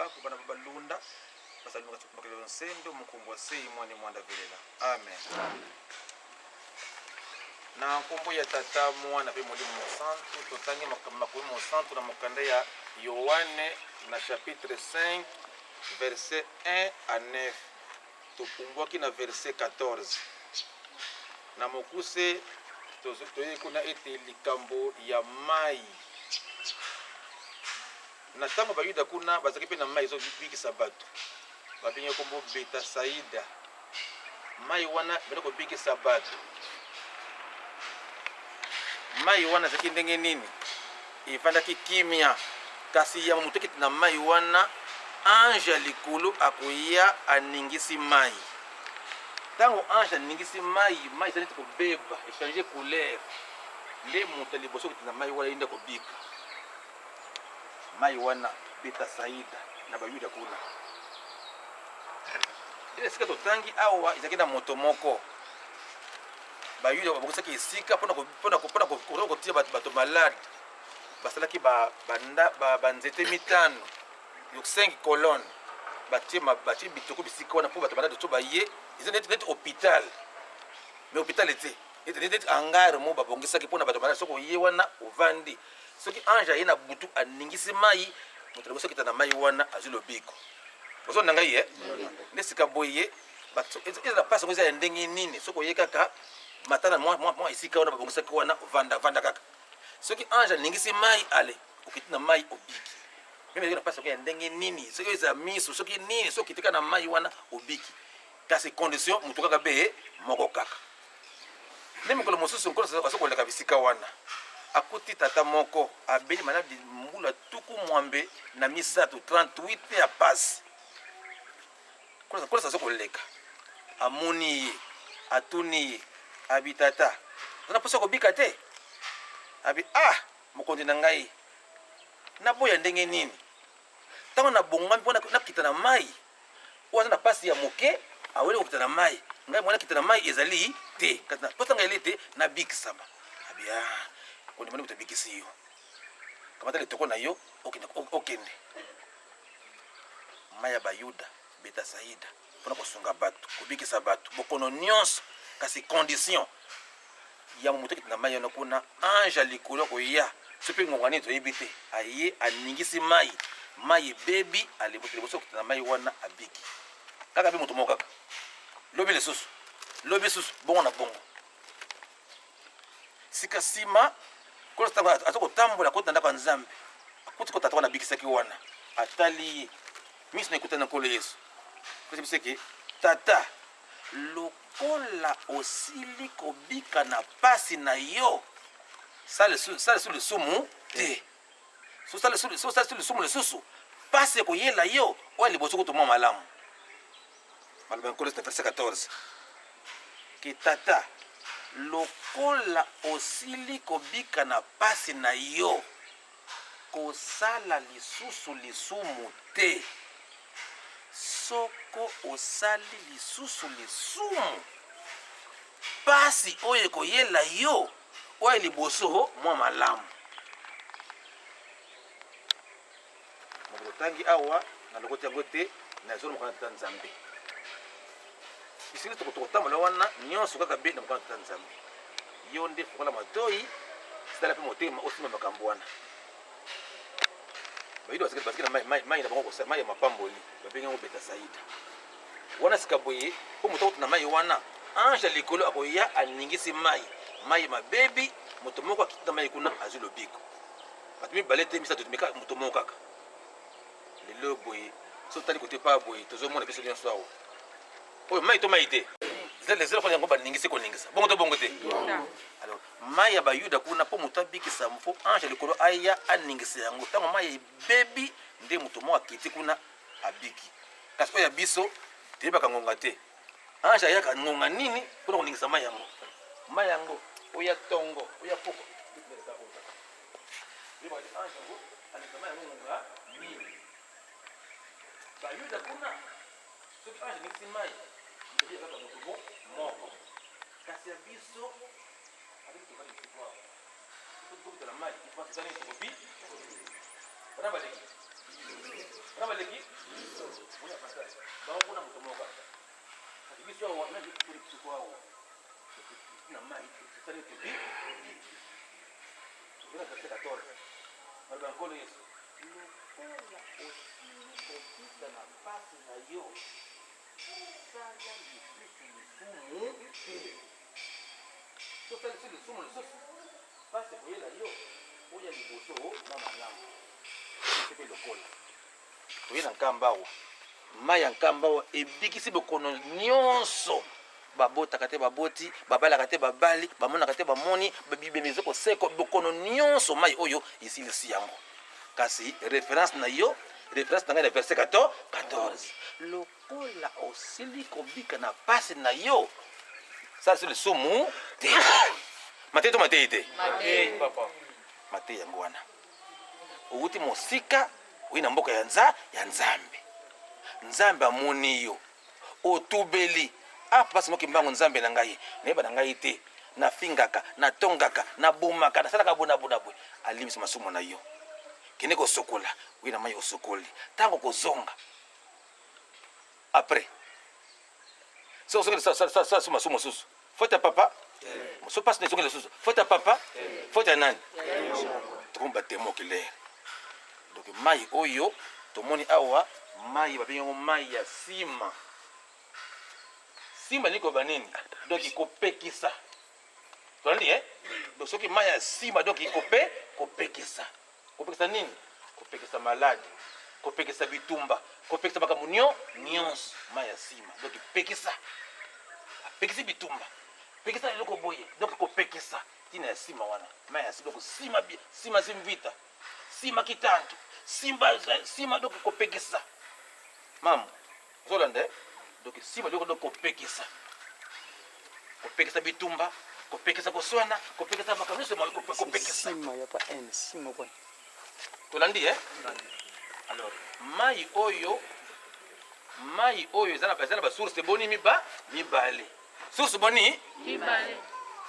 bakaku bana babalunda basalunga tukumakelo nsendo mukumbwa sei mwani mwanda velela amen na nkombo ya tata mwana pe molimo mosantu totangi makomi mosantu na mokanda ya Yohane na chapitre 5 verset 1 à 9 topumbwaki na verset 14 na mokuse toye kuna ete likambo ya mai na ntango bayuda kuna bazalaki mpe na mai ezobikisa bato babengi kombo beta saida mai wana benda kobikisa bato mai wana ezalaki ndenge nini evandaki kimia kasi ya moto ekiti na mai wana ange ya likolo akoya aningisi mai ntango ange aningisi mai ezali neti kobeba echange couleur nde moto ya liboso okiti na mai wana yinde kobika mai wana beta saida na bayuda kuna esika totangi awa ezalaki na moto moko bayuda babokisaki esika mpona kotia bato malade basalaki banzete mitano 5 colonne batie bitoko bisika wana mpo bato malade to baye eza neti hôpital mais hôpital ete neti angare mo babongisaki mpona bato malade soki oye wana ovandi soki ange aye na butu aningisi mai moto liboso okita na mai wana azwi lobiko bozo na ngai nde sika boye ezala mpasi yango eza ya ndenge nini soki oye kaka matana mwa esika wana babongisaki wana vanda kaka soki ange aningisi mai ale okiti na mai obiki meme ezala mpasi yango ya ndenge nini soki eza miso soki nini soki okitika na mai wana obiki kasi condition motu kaka be moko kaka nde mikolo mosusu nkolo asokoleka bisika wana akuti tata moko abeli mana mbula tuku mwambe na misato 38 ya pasi kola saso koleka amoni ye atuni abi tata zana posa kobika te abi mokonzi na ngai naboya ndenge nini ntango nabongwami mpo nakita na mai oyo aza na pasi ya moke aweli kokita na mai ngai mwana kita na mai ezali te posa ngai eli te nabikisama abi kondimani moto abikisi yo kamata litoko na yo okende mai ya bayuda beta saida mpona kosunga bato kobikisa bato bokono nyonso kasi condition ya moto ekiti na mai wana kuna ange ya likolo koya so mpe ngonga nini toyebi te aye aningisi mai ebebi aleboto liboso okiti na mai wana abiki kaka mpe moto moko kaka lobi lisusu bongo na bongo sika nsima aza kotambola akoti na ndako ya nzambe akuti kotata wana abikisaki wana atali ye miso na ekutani na nkolo yesu kosi biseke tata lokola osili kobika na pasi na yo sala su lisumu te sala su lisumu lisusu pasi ekoyela yo oyo liboso kutu mwa malamu maloba ya nkolo na verset 14 ke tata lokola osili kobika na pasi na yo kosala lisusu lisumu te soko osali lisusu lisumu pasi oyo ekoyela yo oyo liboso mwa malamu mokolo tangi awa na lokoti yango te na ezolo mokolo na tata nzambe bisili tokotambola wana nyonso kaka be na mokolo na tata nzambe yo nde fokola matoi sitala mpe motema osima makambo wana bayuda basiki na mai na bango kosa mai ya mapamboli babengi yango beta saida wana sika boye mpo moto akuti na mai wana ange ya likolo akoya aningisi mai mabebi moto moko akiti na mai kuna azwi lobiko bato mibale te misato tumika moto moko kaka lelo boye so tali kote pa boye tozomona biso nyonso awa oyo mai to mai te zelo kwa yango baningisi koningisa bongo to bongo te alors mai ya bayuda kuna mpo moto abikisa mfo ange ya likolo aya aningisa yango ntango mai ebebi nde moto moko akiti kuna abiki kasi oyo ya biso teyebaka ngonga te ange ayaka ngonga nini mpona koningisa mai yango oya tongo oya poko bayuda kuna soki ange aningisi mai kaka moto moko kasi ya biso la maille, il faut que ça soit bien. na baleki una passage ba kuna mutomoka biso wa na kuliko wao na mai tani tubi ina katika 14 marba nkolo Yesu lokola osili na pasi na yo sala lisusu so sala lisusu pasi koyela yo oya liboso na malamu sepe lokola oyena nkambawa mai ya nkambawa ebikisi bokono nyonso babotaka te baboti babalaka te babali bamonaka te bamoni babibemize koseko bokono nyonso mai oyo esilisi yango kasi référence na yo référence na ngai na verset 14 lokola osili kobika na pasi na yo sala si lisumu te matei to matei te matei yango wana outi mosika oyi na mboka ya nzambe nzambe amoni yo otubeli apasi moki mbango nzambe na ngai nayeba na ngai te nafingaka natongaka nabomaka nasalaka bonabonabwe alimisi masumu na yo kende kosokola oyi na mai osokoli ntango kozonga après so osokeli sa masumu mosusu faute ya papa so pasi na esokeli lisusu faute ya papa faute ya nani tokomba temo clair donc mai oyo tomoni awa mai babengi mai ya sima sima niko banini donc ikopekisa tolandi donc soki mai ya sima donc kopekisa nini kopekisa malade kopekisa bitumba kopekisa makambo nyonso mai ya sima donc ipekisa apekisi bitumba pekisa eloko boye donc kopekisa tina ya sima wana mai ya sima donc sima simvita sima kitantu sima donc kopekisa mamu zolande donc sima donc kopekisa bitumba kopekisa koswana kopekisa makambo nyonso kopekisa sima ya pa en sima kwa tolandi alors mai oyo ezana ba source boni mibale source boni mibale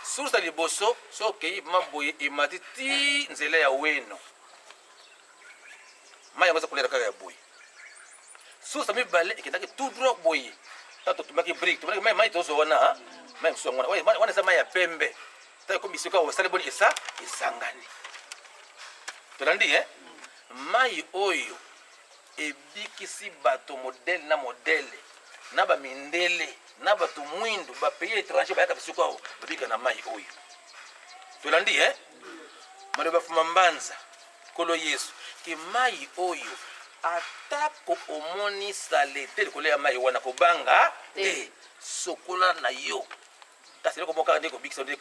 source ya liboso soki maboye emati ti nzela ya weno mai yango eza kolera kaka ya boye source mibale ekendaki tout droit boye tato tumaki brique tumaki mai tozo wana mai msuwa wana eza mai ya pembe ta komi bisika wasali boni esangani tolandi mai oyo ebikisi bato modele na bamindele na bato mwindu bapays étranger bayaka bisika awo babika na mai oyo tolandi maloba fuma mbanza kolo Yesu ke mai oyo atako omoni sale te likolo ya mai wana kobanga te sokola na yo kasi eloko moko kaka nde kobikisa nde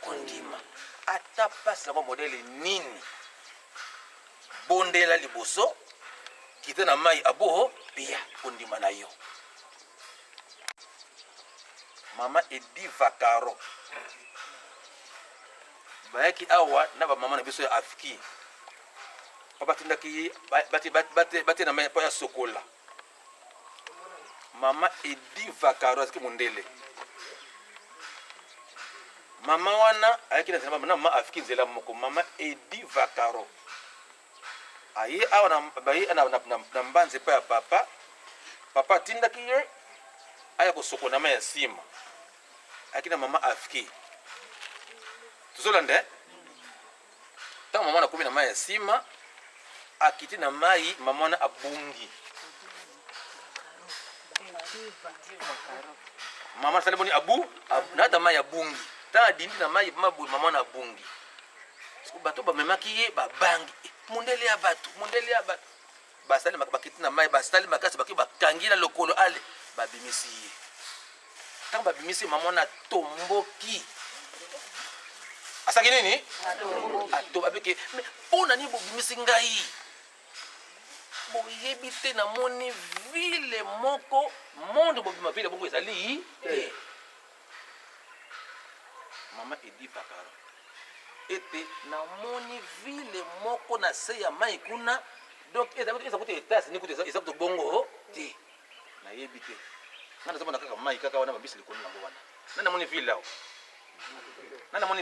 kondima ata pasi yango modele nini bondela liboso kite na mai aboho pia kondima na yo mama Edi Vakaro bayaki awa na bamama na biso ya afiki batindaki bate na mai po ya sokola mama Edi Vakaro aziki mondele mama wana ayaki na mama afiki nzela moko mama Edi Vakaro aye awa na mbanze pa ya papa atindaki ye aya kosokola na mai ya nsima ayaki na mama afiki tozolanda ntango mama nakomi na mai ya nsima akiti na mai mama wana abungi mama asali boni nata mai abungi ntango adindi na mai mama wana abungi bato bamemaki ye babangi mundele ya bato basali bakiti na mai basali makasi baki bakangi na lokolo ale babimisi ye ntango babimisi mama wana tomboki asaki nini atobabike mpona nini bobimisi ngai boyebi te namoni ville moko monde bobima ville bongo ezali te mama Edi Vakaro ete namoni ville moko na se ya mai kuna donc eza kuti etasi ni kuti eza kuti bongo te nayebi te nga nazomona kaka mai kaka wana babisi likolo nango wana nani namoni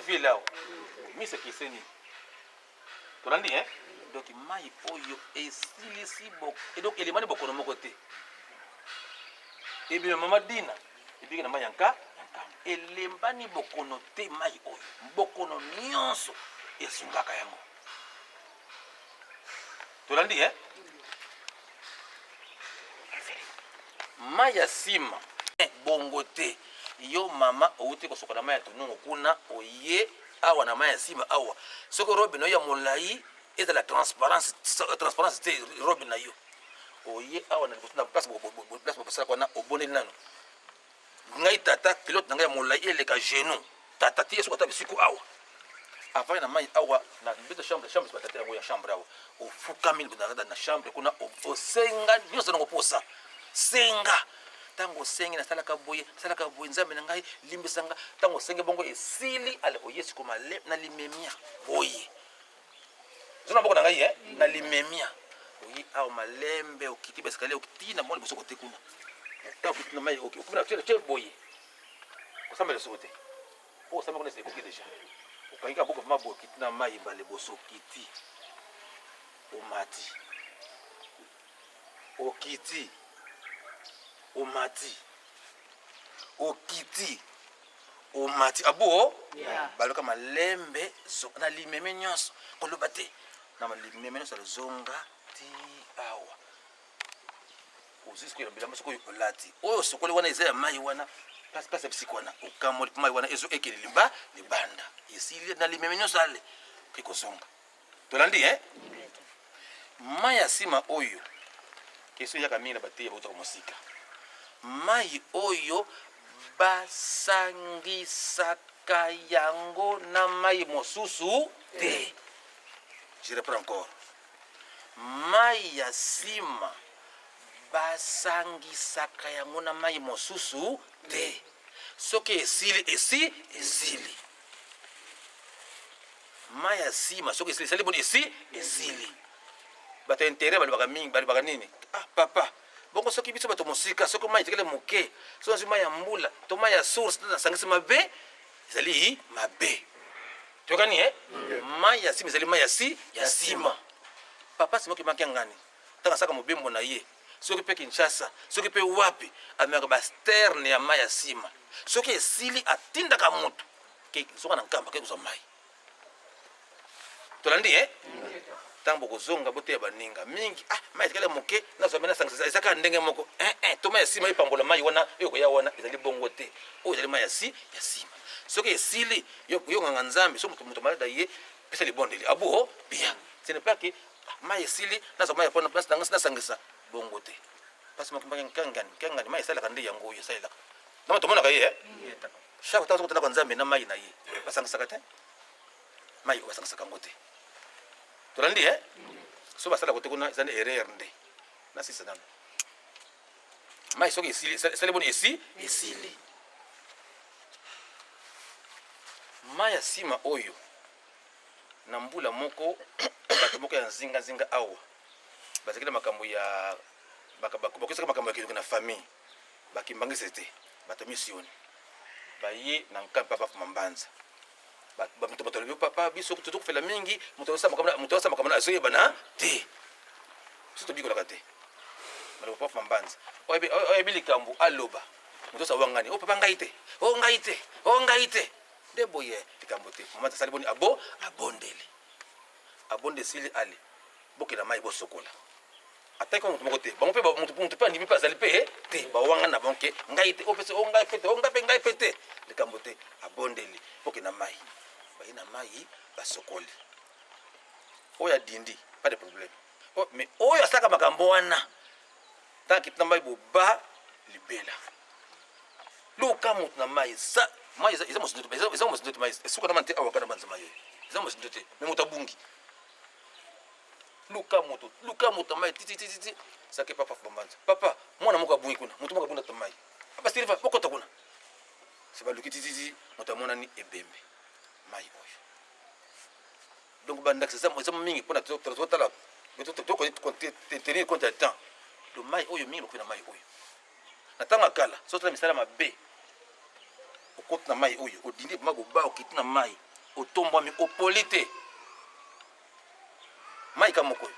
ville awo misa kiseni tolandi donc mai oyo esilisi boko et donc elemani bokono moko te ebima mama dina ebiki na mai yanka elembani bokono te mai oyo bokono nyonso esungaka yango tolandi mai ya nsima bongo te yo mama outi kosoka na mai ya tonungu kuna oye awa na mai ya nsima awa soki robe na yo ya molai ezala transparence te robe na yo oye awa na place bopasala kwana oboneli nano ngai tata pilote na ngai ya molai eleka genou tata ti esoki ata bisiko awa avant na mai awa na mbeto chambre batata yango ya chambre awa ofukami na chambre kuna osenga nyonso nango posa senga tango sengi nasalaka boye nzambe na ngai limbisanga tango senge bongo esili ale oyesi koma na limemia boye zona boko na ngai na limemia oyi awa malembe okiti basikale okiti na moni bosoko te kuna tango okiti na mai okumina tie boye osambela soko te po osambela kuna ekoki deja okangika boko vama boye okiti na mai bale bosokiti omati okiti omati okiti omati abo baloka malembe na limeme nyonso koloba te na malimeme nyonso alozonga ti awa ozisko bilamba soko oyo olati oyo sokoli wana eza ya mai wana place ya bisiko wana okamoli mai wana ezo ekeli libanda esili na limeme nyonso ale okoki kozonga tolandi mai ya nsima oyo keso eyaka mingi na bateya bautaka mosika mai oyo basangisaka yango na mai mosusu te. Je reprends encore. Mai ya nsima basangisaka yango na mai mosusu te. Soki esili mai ya nsima soki esili boni esili bato intérêt balobaka mingi balobaka nini papa bongo soki biso bato mosika soki mai etekele moke soki nazwi mai ya mbula to mai ya source nasangisi mabe ezali mabe tokani mai ya nsima ezali mai ya nsima papa simoki maki ya ngani ntango asaka mobembo na ye soki mpe Kinshasa soki mpe wapi ameka basterne ya mai ya nsima soki esili atindaka motu soka na nkamba ke kozwa mai tolandi tambo kozonga boteya baninga mingi mai etikala moke nazwa mena sangisa ezaka ndenge moko to mai ya nsima epambola mai wana oyo koya wana ezali bongo te oyo ezali mai ya nsima soki esili yonganga nzambe so moto malada ye pesa libondeli abo bien ce n'est pas que mai esili nazwa mai yapona place nanga nasangisa bongo te parce que mbanga kangani mai esalaka nde yango oyo esalaka nama tomonaka ye chaque temps sokotana kwa nzambe na mai na ye basangisaka te mai oyo basangisaka yango te tolandi so basala kote kuna ezali erreur nde nasisa nano mai soki esali boni esili mai ya nsima oyo na mbula moko bato moko ya nzinga awa bazakila makambo ya bakosaka makambo ya kilongo na famille bakimbangisa te bato misioni baye na nkampi papa mambanza bato batolobi papa biso tozokufela mingi moto asala makambo na azoyebana te biso tobikolaka te baloba papa mambanza oyebi likambo aloba moto osa wangani papa ngai te nde boye likambo te mama asali boni abonde esili ale bokela mai bosokola ataki kwa moto moko te bango mpe moto mpe andimi mpe azali mpe te bawanga na bango ke ngai te opese ngai pe te likambo te abondeli bokena mai baye na mai basokoli oyo adindi pas de problème mais oyo asalaka makambo wana ntango akiti na mai boba libela luka moto na mai mai eza mosindo te mai esuka na mani te awaka na banza mai oyo eza mosindo te me moto abungi luka moto mai titititi sake papa fambanza papa mwana moko abungi kuna moto moko abunda ta mai papa siliva bokota kuna sebaluki tititi moto amonani ebembe mai oyo donc bandakisa eza mingi mpona totala tenir compte ya temps lo mai oyo mingi lokoki na mai oyo na ntango akala sotala misala mabe okoti na mai oyo odindi ma boba okiti na mai otombwami opoli te mai ka moko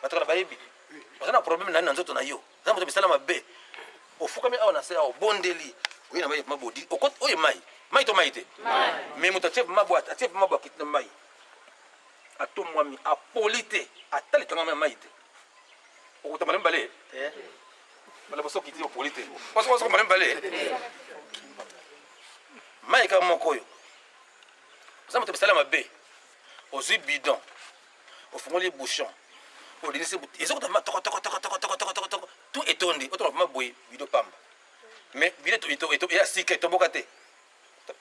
bataka bayebi bazana problème na nzoto na yo za moto bisala mabe ofukami awa na se awa bondeli oyi na mai mabodi okot oyi mai to mai te mais moto chef mabwata chef mabwa kitna mai ato mwami apolite atali tanga mai te okota malem bale bala boso kiti opolite boso malem bale mai ka moko yo za moto bisala mabe ozui bidon ofungoli bouchon odinisi ezokota ma toko tout etondi oto ma boy bido pamba mais bido to ya sike to boka te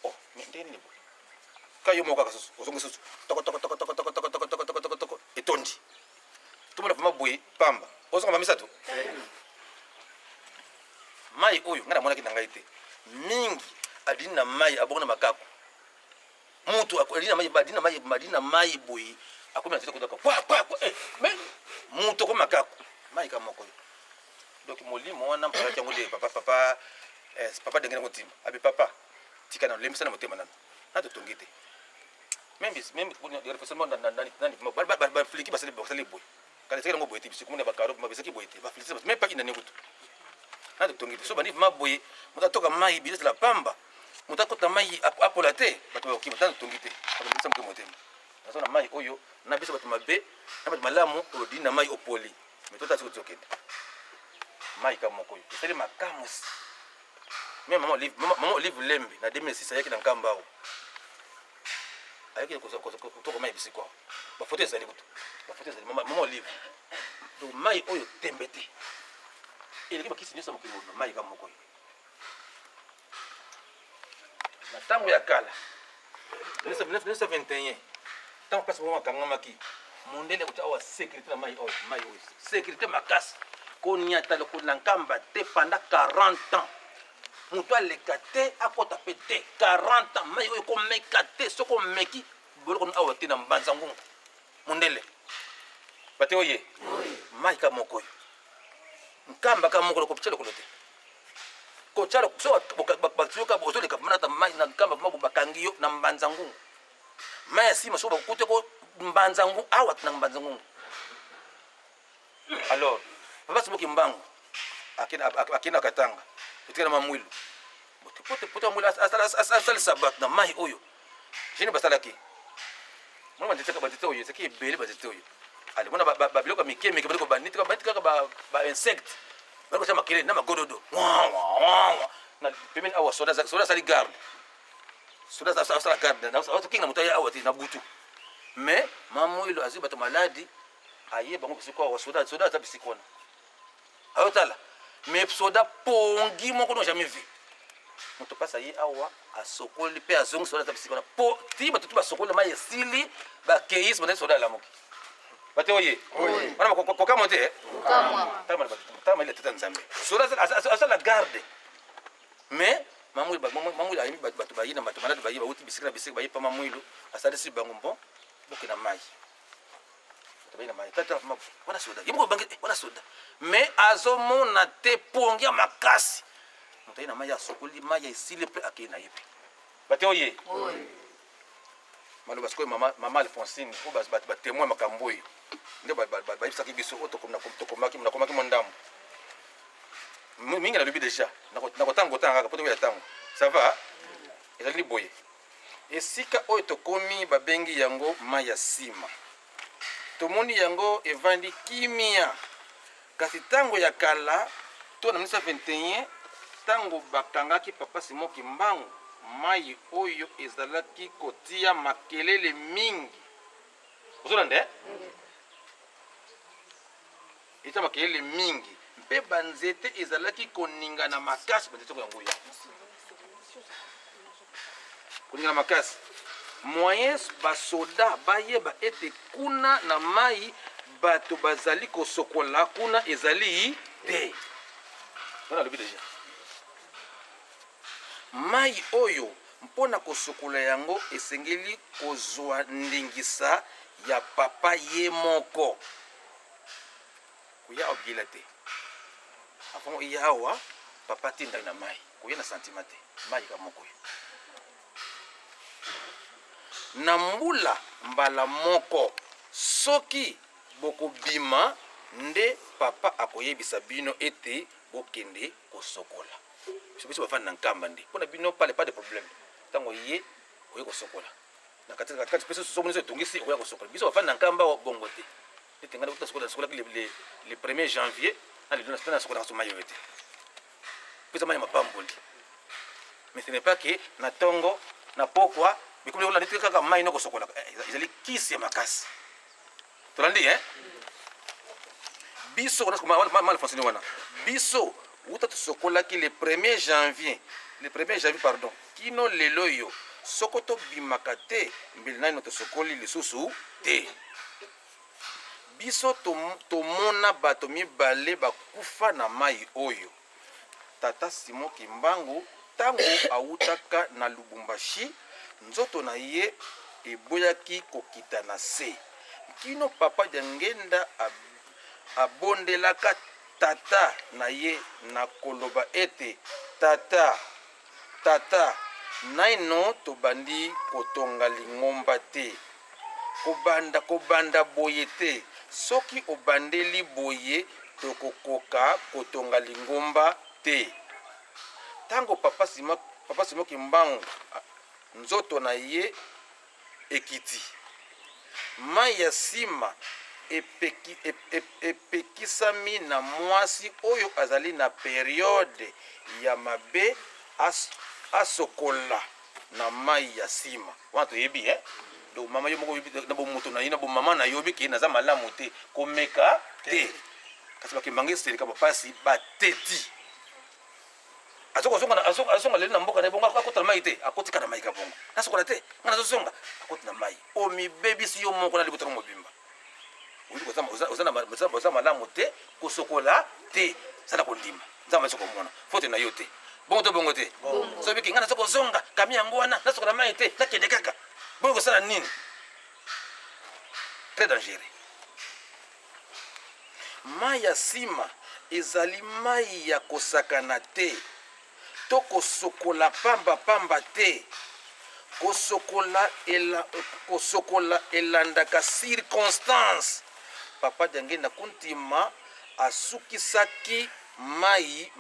oh ndeni bo kayo mo ka susu ozongo susu toko etondi to mo ma boy pamba ozongo mamisa to mai oyo ngana mona kinanga ite mingi adina mai abona makako mutu akolina mai badina mai boy akomi na tete kwa mais mutu ko makako mai ka moko donc molimo wana mpaka chango de papa dengena motima abi papa tika na lemisa na motema nana na to tongite même de réflexion nani ba fliki basale boy kala sekera ngo boyete bisiku mona bakaro ba bisaki boyete ba fliki même pas inani kutu na to tongite so bani ma boy muta toka mai bilete la pamba muta kota mai apolate bato ba kibata tongite ba lemisa motema motema na mai oyo na biso bato mabe na bato malamu odina mai opoli mais to ta tso tsokende mai ka moko yo c'est makamus mais maman livre lembe na 2006 ayaki na nkambao ayaki ko mai bisiko ba photo ezali kutu ba photo ezali maman livre donc mai oyo tembete eleki bakisi nyonso mokili na mai ka moko yo na tango ya kala 1921 tango pasi mama kangamaki mondele kuta awa sécurité na mai oyo sécurité makasi konyata le kulankamba te pendant 40 ans muto aleka te akota pe te 40 ans mai oyo komeka te soko meki boloko awa te na mbanza ngungu mondele bate oye mai ka moko yo nkamba ka moko ko pchelo kolote ko chalo so baksuka bozo le kapmana mai na nkamba mabu bakangiyo na mbanza ngungu mai sima so bakute ko mbanza ngungu awa na mbanza ngungu alors papa siboki mbangu akina katanga utikana mamwilu pote mwila asala sabat na mai oyo jeni basalaki mwana banditeka oyo seki ebele bandite oyo ale mwana babiloko mikemike baliko banditeka ba insecte baliko chama kile na magododo na pemeni awa soda sali garde soda sala garde na wato kinga mutaya awa ti na butu mais mamwilu azi bato maladi aye bango bisiko awa soda ta bisikona ayotala mais soda pongi moko no jamais vu moto pasa ye awa asokoli pe azongi soda tabisikona po ti bato tu basokoli mai esili bakeisi bana soda la moki bate oye wana koka monte tama ile tata nzambe soda asala garde mais mamuli ayimi bato bayina bato malade bayi bauti bisikira bayi pa mamuilu asali si bango bon bokina mai bayina mai tata wana soda yimo bangi wana soda mais azomona te pongia makasi mutaina mai ya sokoli mai ya isile pe akina yepe bate oye maloba sikoy mama Alphonsine ko ba témoin makamboyo nde ba ibisaki biso otokomaki mondamu mingi na lobi déjà na kotango tanga poto ya tango ça va ezali boye esika oyo tokomi babengi yango mai ya sima tomoni yango evandi kimia kasi tango ya kala to na 1921 tango bakangaki papa Simoki Mbangu mai oyo ezalaki kotia makelele mingi ozolande ita makelele mingi mpe banzete ezalaki koninga na makasi banzete ko yango ya koninga na makasi moyens basoda bayeba ete kuna na mai bato bazali kosokola kuna ezali te wana lobi déjà mai oyo mpona kosokola yango esengeli kozwa ndingisa ya papa ye moko kuya obila te afon yawa papa tinda na mai kuya na sentiment te mai ka moko na mbula mbala moko soki bokobima nde papa akoyebisa bino ete bokende kosokola biso bafandi na nkamba nde mpona bino pas de problème ntango ye oye kosokola na kati mpe soso so etongisi okoya kosokola biso bafandi na nkamba bongo te ete ngai nasokolaki le 1er janvier na lelo nasokolaka so mai oyo te pesa mai ya mapamboli mais ce n'est pas que na ntongo na pokwa bikomi kolanda te kaka mai noko sokolaka ezali kisi ya makasi tolandi biso mal fonctionné wana biso uta tosokolaki le 1er janvier pardon kino lelo yo soko tobimaka te mbeli nani tosokoli lisusu te biso tomona bato mibale bakufa na mai oyo tata Simon Kimbangu tango autaka na Lubumbashi nzoto na ye eboyaki kokita na se kino papa Jangenda abondelaka tata na ye na koloba ete tata naino tobandi kotonga lingomba te kobanda boye te soki obandeli boye tokokoka kotonga lingomba te tango papa Simon Kimbangu nzoto na ye ekiti mai ya nsima epekisami na mwasi oyo azali na periode ya mabe asokola na mai ya nsima wana toyebi donc mama yo moko na bomoto na ye na bomama na yobi ke naza malamu te komeka te kasi bakembanga eseleka bapasi bateti azonga lelo na mboka na bongo akota na mai te akotika na mai ka bongo nasokola te nga nazozonga akoti na mai omibebisi yo moko na libotaka mobimba oza malamu te kosokola te zala kondima nzambe aso komona fote na yo te bongo to bongo te sobiki nga naza kozonga kami yango wana nasokola mai te nakende kaka bongo kosala nini très dangereux mai ya nsima ezali mai ya kosakana te to kosokola pamba te kosokola elandaka circonstance papa Jangenda kuntima asukisaki mai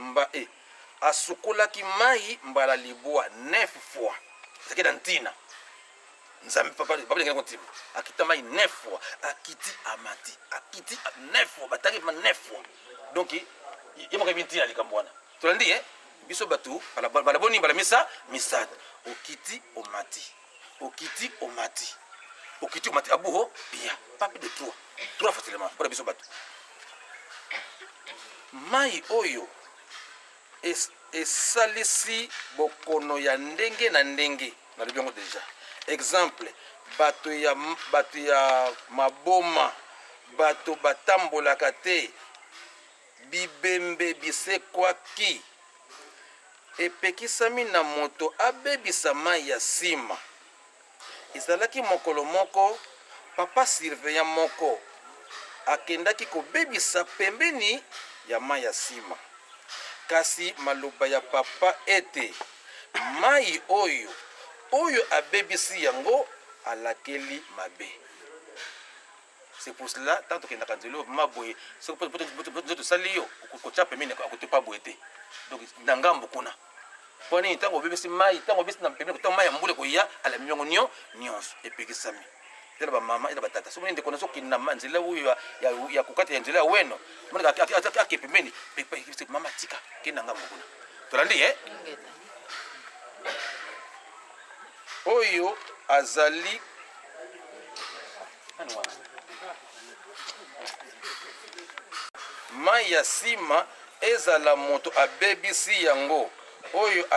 asukolaki mai mbala libwa 9 fois ezaki na ntina nzambe papa Jangenda kuntima akita mai 9 fois akiti amati akiti 9 fois bataki ma 9 fois donc yemoko bintina likambo wana tolandi biso batu bala boni bala misad okiti omati abuho bien papi de 3 facilement pour biso batu mai oyo esalisi bokono ya ndenge na ndenge na libiongo deja exemple bato ya maboma bato batambolaka te bibembe bisekwaki epekisami na moto abebisa mai ya nsima ezalaki mokolo moko papa surveillant moko akendaki kobebisa pembeni ya mai ya nsima kasi maloba ya papa ete mai oyo abebisi yango alakeli mabe. C'est pour cela tant que ndaka nzelo maboye c'est pour to salio ko chape mine ko to pa boete donc ndangambo kuna poni tango bebisi mai tango bebisi na pembeni ko tango mai mbule ko ya ala miongo nyonso epekisami tela ba mama ila batata so minde kono so kinna manzela uyo ya kukata ya nzela weno mwana ake pembeni pe mama tika kina ngambo kuna tolandi oyo azali mai ya nsima ezala moto abebisi yango oyo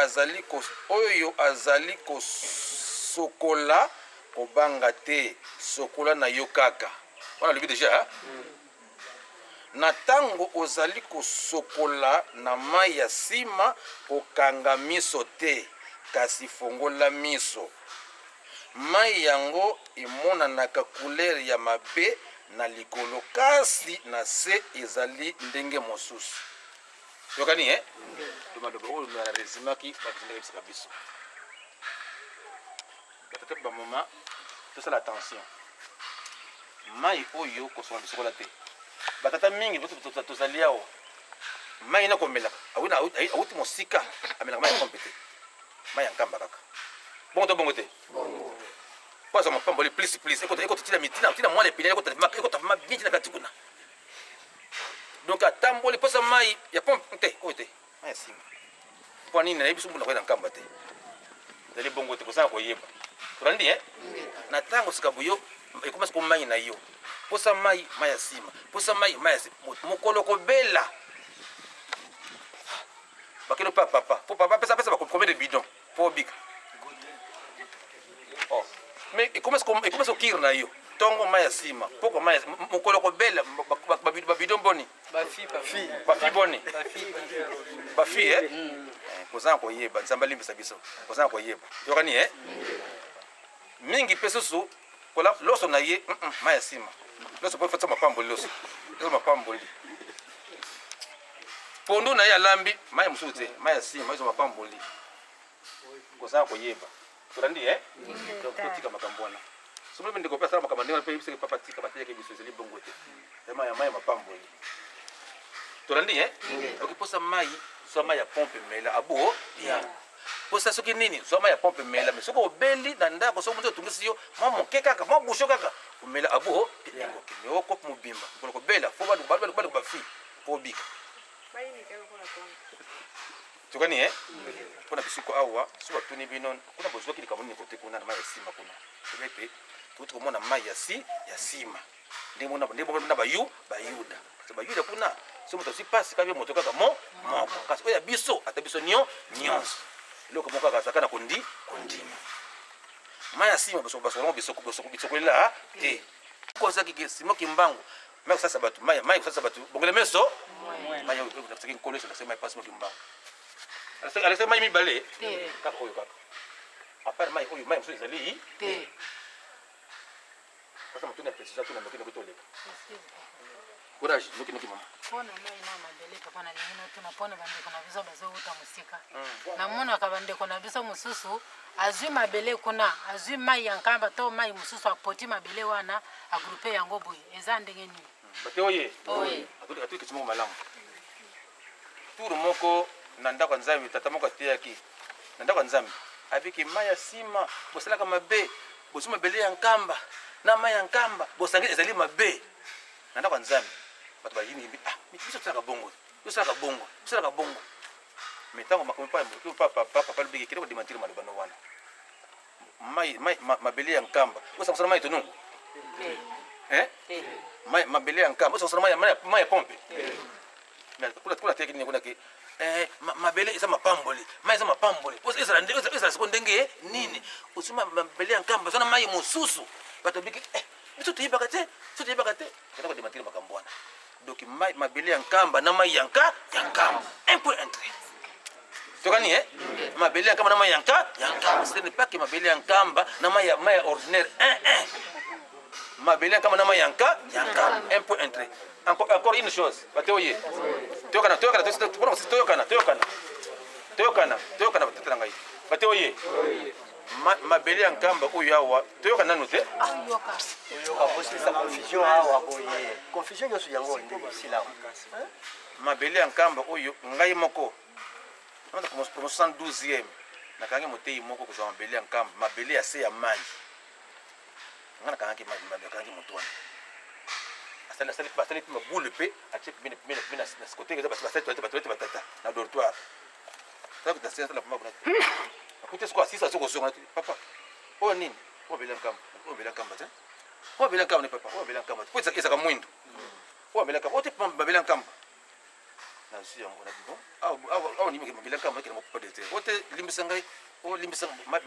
azali kosokola kobanga te sokola na yo kaka wana lobi deja na tango ozali kosokola na mai ya nsima kokanga miso te kasi fongola miso mai yango emonanaka couleur ya mabe na likolo kasi na se ezali ndenge mosusu yokani domaloba oyo na resimaki bakindenge bisaka biso batata ba mama tosala attention mai oyo kosonga bisokola te batata mingi tozali awa mai na komela awuti mosika amelaka mai ya pompe te mai ya nkamba kaka bongo te posa mapamboli plus ekototina mitina mwana epinele ekotafama bingi na kati kuna donc atamboli posa mai ya pompe te oyo te mai ya singa mpo nini nayebi so mbuna koyena nkamba te ezali bongo te kosanga koyeba tolandi na ntango sika boyo ekomasi ko mai na yo posa mai ya nsima posa mai ya mokolo kobela bakelo pa papa po papa pesa combien de bidon po bika oh mais ekomasi kokira na yo tongo mai ya nsima poko mai mokolo kobela babidon boni bafi boni bafi kozanga koyeba nzambe alimbisa biso kozanga koyeba yokani mingi mpe susu loso na ye mai ya nsima loso po fatisa mapamboli loso mapamboli pondu na ye alambi mai mosusu te mai ya nsima izo mapamboli kozanga koyeba tolandi totika makambo wana somo ndeko pesa makambo ndenge pe biseke papa tika bateke biso ezeli bongo te mai mapamboli tolandi okiposa mai so mai ya pompe mela abo bien posa soki nini so mai ya pompe mela mais soko obeli na ndako so munzo tungisi yo mwa moke kaka mwa busho kaka omela abo pineko kinyo ko mubimba ko bela fo balu bafi fo bika tukani kuna bisiko awa so batuni binon kuna bozo kili kamuni kote kuna na mai ya sima kuna tebete tuti komona mai ya sima ndimo na bayuda so bayuda kuna so moto si passe kabe moto kaka moko kasi oya biso ata biso nyonso loko moko kaka sakana kondima mai ya sima biso kolela te koza ki simo kimbangu mai sasa batu mai sasa batu bongele meso mai yo tsaki nkolo so mai passe mo kimbangu alese mai mi bale kaka oyo kaka apart mai oyo mai so ezali te sasa mtu na pesa tuna mkini kutoleka courage nuki mama pona mai na mabele papa na lingino tunapona bande kuna biso bazo uta musika na mona ka bande kuna biso mususu azwi mabele kuna azwi mai yankamba to mai mususu apoti mabele wana agrupe yango boye eza ndenge nini bate oye atuki kitsimo malamu turu moko na ndako nzambi tata moko ateyaki na ndako nzambi abiki mai ya sima bosalaka mabe bosuma mabele yankamba na mai yankamba bosangi ezali mabe na ndako nzambi bato bayini biso tsaka bongo metango makomi papa lubiki kile ko dimantir malubano wana mai mabele ya nkamba osangosana mai tonungu mai mabele ya nkamba osangosana mai pompe kula teki ni kuna ki mabele isa mapamboli mai isa mapamboli isa sekondenge nini osuma mabele ya nkamba sona mai mususu bato biki biso tuyibaka te kana ko dimantir makambo wana donc mai mabele ya nkamba na mai yanka un peu entrer tokani mabele ya nkamba na mai yanka ce n'est pas que mabele ya nkamba na mai ordinaire mabele ya nkamba na mai yanka un peu entrer encore une chose bateoye toyokana batata ngai bateoye mabele ya nkamba oyo awa toyoka nanu te bosisa confusion awa boye confusion nyonso yango ndenge esila mabele ya nkamba oyo ngai moko pour 72e nakangi motei moko kozwa mabele ya nkamba mabele ya se ya mai nga nakangi moto wana asali mpe mabule mpe atie na kote eza basali batata na dortoir akuti siko asisa soko songa papa oyo nini obela nkamba te obela nkamba ne papa obela nkamba po eza ka mwindo obela nkamba ote babela nkamba na si yango na bon aw ni mabela nkamba ke mo papa de te ote limbisa ngai o limbisa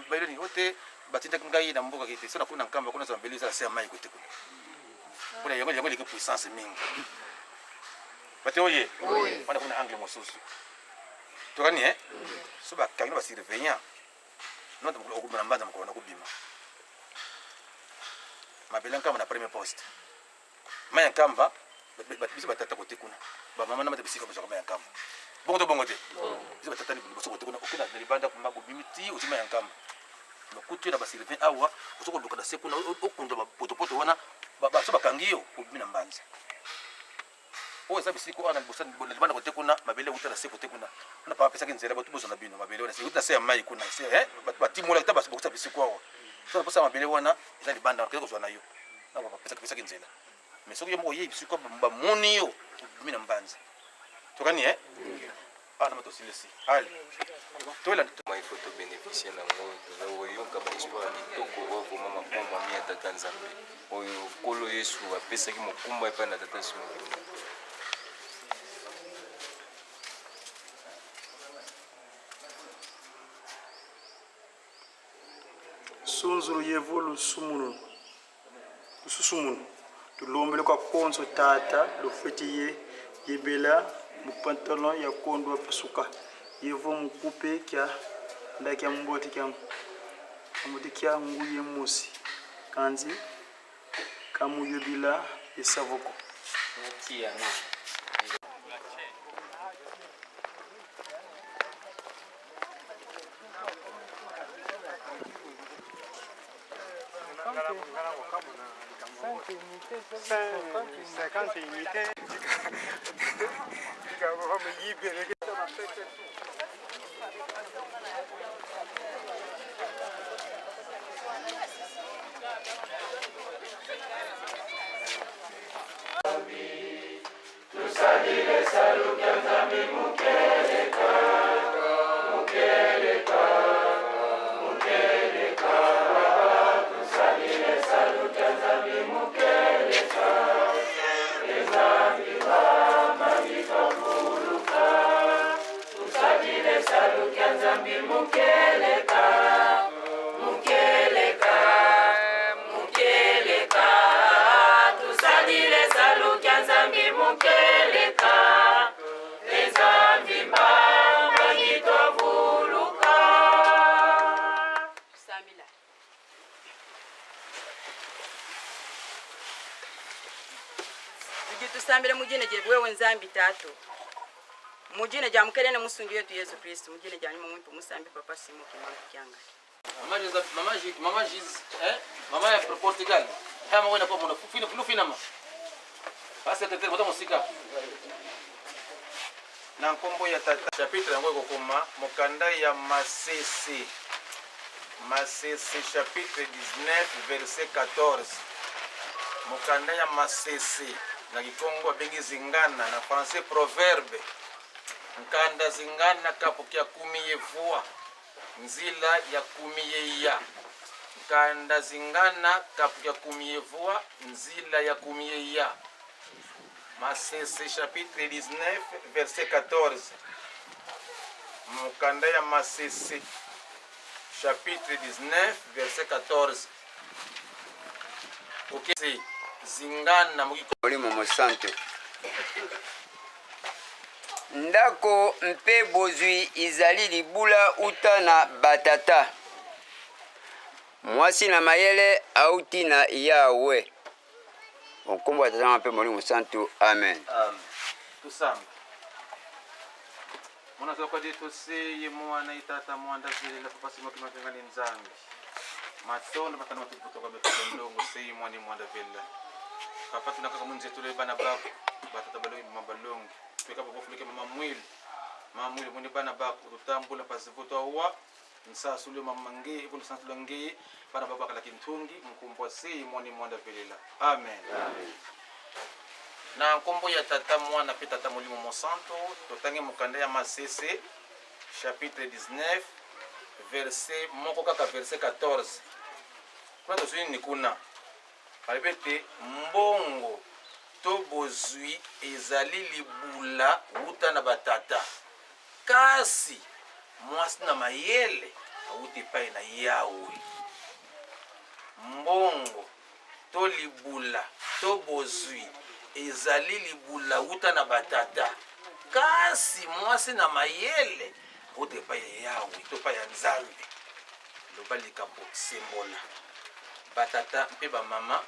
bayelo ni ote batinda ngai na mboka kite sona kuna nkamba kuna zambeli za se mai kote kuna yango le puissance mingi bate oye wana kuna angle mosusu tokani so ba kangi ba surveillant non donc au na mbanza mko na kubima mabele nkamba na premier poste mai nkamba biso batata kote kuna ba mama na matabisika ko mai nkamba bongo te biso batata ni biso kote kuna okina na libanda ko mago bimiti otima nkamba makutu na ba surveillant awa osoko luka na sekuna okunda ba poto wana baso bakangi yo obimi na mbanza oyo eza bisiko wana libanda kote kuna mabele uta na se kote kuna ona pa pesaki nzela bato bozona bino mabele wana se uta se ya mai kuna se batimola kita baso bisiko awa so posa mabele wana eza libanda kete kozwa na yo na ba pesaki nzela mais soki yo moko ye bisiko bamoni yo obimi na mbanza tokani ana matosilesi ali toela il faut te bénéficier nango tozoyoka bahistoire kitoko oyo koma makombo ami ya tata nzambe oyo nkolo yesu apesaki mokumba epai na tata yesu mokima sunzulu yevulu susumunu tulombele kwa konzo tata lofeti ye yebela mupantalon ya kondo pasuka yevo mukupe kya ndaki ya mboti kya nguye musi kanzi kamuyobila esavoko tusambile mujine je bwewe nzambi tatu mujine ja mukelene musungi yetu Yesu Kristo mujine ja nyuma mwipo musambi papa simo kimangu kyanga mama ya Portugal hama wena kwa mwana fina ma basi tete mota musika na nkombo ya tata chapitre yango kokoma mokanda ya Masese chapitre 19 verset 14 mokanda ya Masese na Kikongo bengi zingana na français proverbe nkanda zingana kapukia kumi yevua nzila ya kumi yeya nkanda zingana kapukia kumi yevua nzila ya kumi yeya Masese chapitre 19 verset 14 mokanda ya Masese chapitre 19 verset 14 okay zingana molimo mosantu ndako mpe bozwi izali libula uta na batata mwasi na mayele auti na Yawe okombo ya tata mpe molimo mosantu amen tusamba mwana kwa dito seye mwana itata mwanda zile la papa sima kima kengani nzambi matondo patana matuputo kwa beto ndongo seye mwanda villa papa tunakaka munze tule bana bako batata balongi mabalongi tweka bako fulike mama mwili mwini bana bako tutambula pasivuto awa nsasule mamangi ipo nsasule ngi bana baba kala kintungi mkumbwa seye mwanda villa amen na nkombo ya tata mwana pe tata molimo mosanto totangi mokanda ya Masese chapitre 19 verset moko kaka verset 14 kuna tosuni nikuna palibete mbongo to bozwi ezali libula uta na batata kasi mwasi na mayele auti pai na Yawe mbongo to libula to bozwi ezali libula uta na batata kasi mwasi na mayele auti pai ya Yawe to pai ya Nzambe loba likambo sembola batata mpe ba mama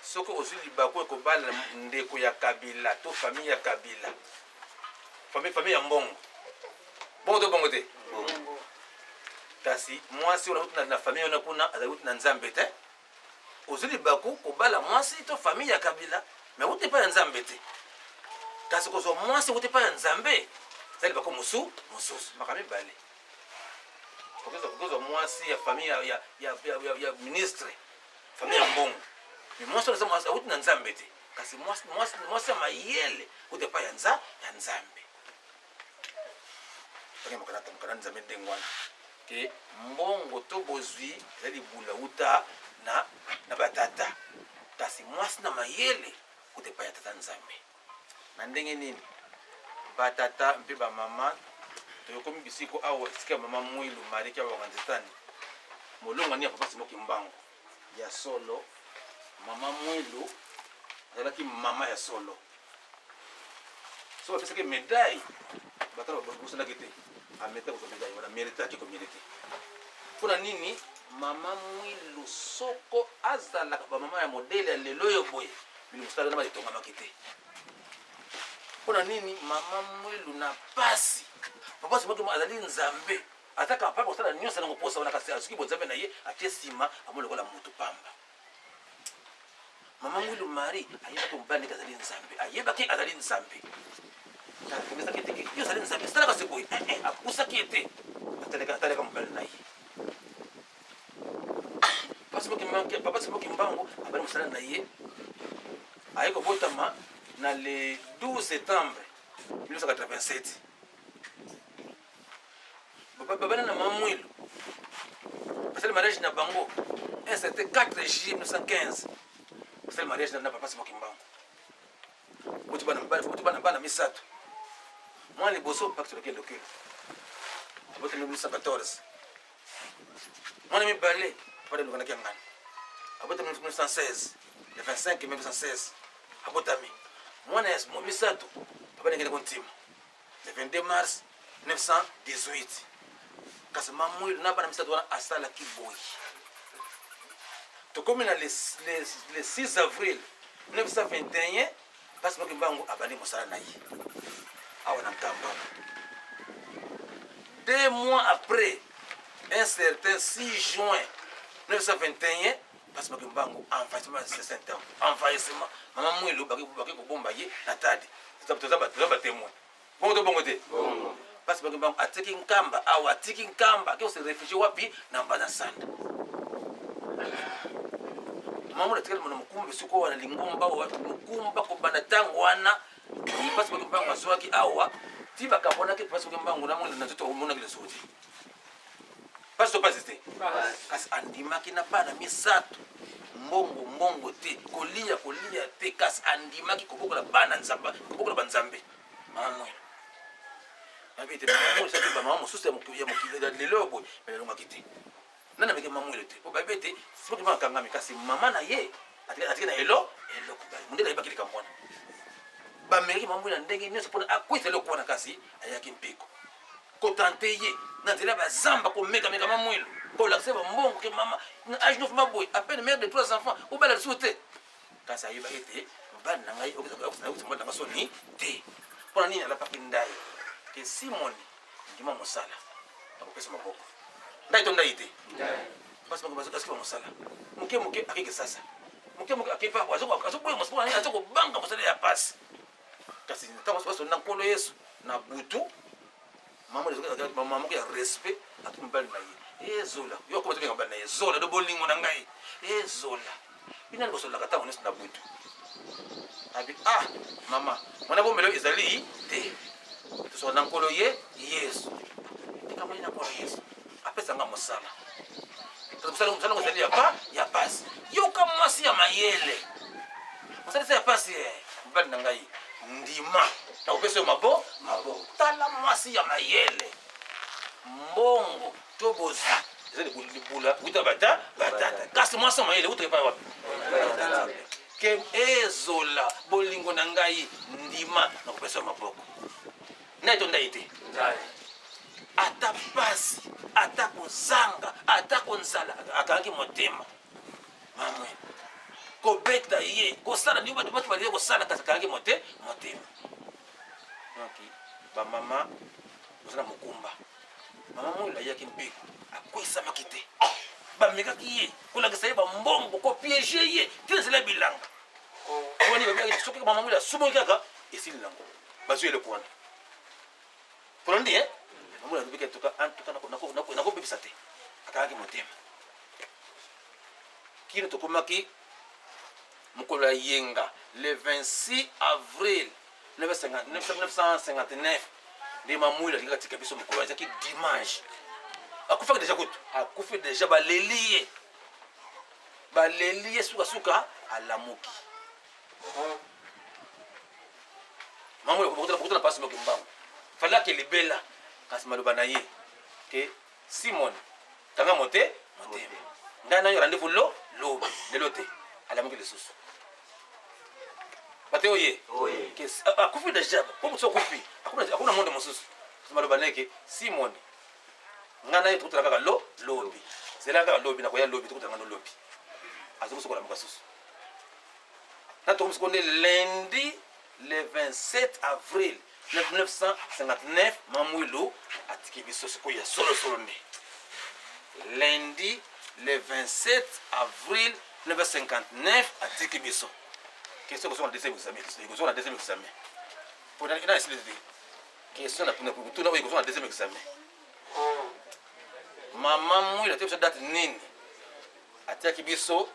soko ozwi libako ekobala ndeko ya kabila to famille ya kabila famille ya mbongo bongo to bongo te kasi mwasi ona uti na famille ona kuna azali uti na Nzambe te ozuli baku kobala mwasi to famille ya kabila mais uti pa ya nzambe te kasi kozwa mwasi uti pa ya nzambe zali bako mususu makambi bale kozwa mwasi ya famille ya ministre famille ya mbongo mais mwasi oza mwasi uti na nzambe te kasi mwasi ya mayele uti pa ya nzambe mokana nzambe ndenge wana ke mbongo to bozwi ezali bula uta na batata kasi mwasi na mayele uti pa ya tata nzambe na ndenge nini batata mpe bamama toyokomi bisiko awa esika mama mwilu mariki ya bakanzitani molongo ni ya papa Simoki Mbangu ya solo mama mwilu azalaki mama ya solo so bapesaki médaille batala babusanaki te ameta kozwa médaille wana méritaki komérite mpona nini mama mwilu soko azalaka bamama ya modele ya lelo oyo boye bilimosala na balitongamaki te mpona nini mama mwilu na pasi papa Simoki azali nzambe ataka papa kosala nyonso nango posa wana kasi azuki bonzambe na ye atie nsima amo lokola motu pamba mama mwilu mari ayebaki mobali ndenge azali nzambe ayebaki azali nzambe akomesaki ete yo azali nzambe salaka sikoyi apusaki ete ataleka mobali na ye papa Simoki Mbangu abali mosala na ye aye kobotama na le 12 septembre 1987 babana na mama mwilu basali mariage na bango c'était 4 juillet 1915 basali mariage na papa Simoki Mbangu uti bana misato mwana liboso mpaka tolekele lokelo abote 1914 mwana mibale pade lukanaki ya ngani abote 1916 le 25 1916 abotami mwana ya misato abandengeli kontima le 22 mars 1918 kasi mama mwilu na bana misato wana asalaki boyi tokomi na le 6 avril 1921 pasi Simoki Mbangu abandi mosala na ye awa na Nkamba 2 mois après un certain 6 juin 1921 pasi Simoki Mbangu envahissement mama mwilu baki kobomba ye na tadi toza batémoin bongo to bongo te pasi Simoki Mbangu atiki Nkamba awa atiki Nkamba ake ose réfugie wapi na Mbana Sanda mamu natikali mwana mukumba bisuko wana lingomba mukumba kobanda tango wana pasi Simoki Mbangu azwaki awa ti bakabonaki pasi Simoki Mbangu na mwana nzoto omonaki lesoti pasi to pasi te kasi andimaki na bana misato mbongo te kolia te kasi andimaki kobokola bana nzamba kobokola banzambe mama abite mama saki ba mama mosusu ya mokili lelo boy melongaki te nana meke mama mwele te obabete Simoki Mbangu kangami kasi mama na ye atiki na elo kubali mundela yebaki likamwana bameriki mama mwele ndenge nyonso mpona akwisa eloko wana kasi ayaki mpiko kotante ye na nzela bazamba komeka mama mwele kolakise bambongo ke mama na age 9 maboy à peine mère de 3 enfants obala lisusu te kasi ayeba ete mobali na ngai okisa mobali na ngai soni te mpona nini alapaki ndai ke simoni ndima mosala akopesa maboko ndai to ndai te pasi asikipa mosala moke akeke sasa moke akepa azoboya mosala azokobanga mosala ya pasi kasi ntango baso na nkolo Yesu na butu mama moko ya respect ati mobali na ye ezola yo koma tobenga mobali na ye zola do bolingo na ngai ezola inani kosolaka ntango nyonso na butu abi mama mwana bomelo ezali te tosoka na nkolo ye Yesu tikamali na nkolo Yesu apesanga mosala mosala ezali ya pasi yoka mwasi ya mayele mosala ya pasi mobali na ngai ndima na kopesa yo mabo tala mwasi ya mayele mbongo to bozwi eza libula uta batata kasi mwasi ya mayele uta epai wapi ke ezola bolingo na ngai ndima na kopesa yo maboko naye to ndai te ata pasi ata kozanga ata konzala akangaki motema mamwe kobeta ye kosala ni bato balie kosala kasi akangaki motema donc bamama ozana mokumba mama mwila ayaki mpiko akwesamaki te bamekaki ye kolakisa ye bambongo kopiége ye tina nzela bilanga wani babiaki soki mama mwili asumoki kaka esili nango bazwi eloko wana polandi mamwili alobiki atuka nakobebisa te akangaki motema kino tokomaki mokolo ya yenga le 26 avril 1959 nde mamwili alingaka tika biso mokolo azaki dimanche akufaki deja kutu akufi deja baleli ye sukasuka alamuki mamwili bokutana pasi moki mbango falaki libela kasi maloba na ye ke simon tanga motema ngai nayo rendez-vous lobi lelo te alamuki lisusu bate oye akufi deja po motu akufi akuna monde mosusu maloba na ye ke simon ngai nayo tokutana kaka lobi zela kaka lobi nakoya lobi tokutana ngano lobi azokosokola moka susu na tokomisi nde lundi le 27 avril 1959 mamwilo atiki biso sikoyo ya solosolo nde lundi le 27 avril 1959 atiki biso question kozonga na deuxième examen ina esili te question tuna oyo kozonga na deuxième examen mama mwilo atiki biso date nini atiaki biso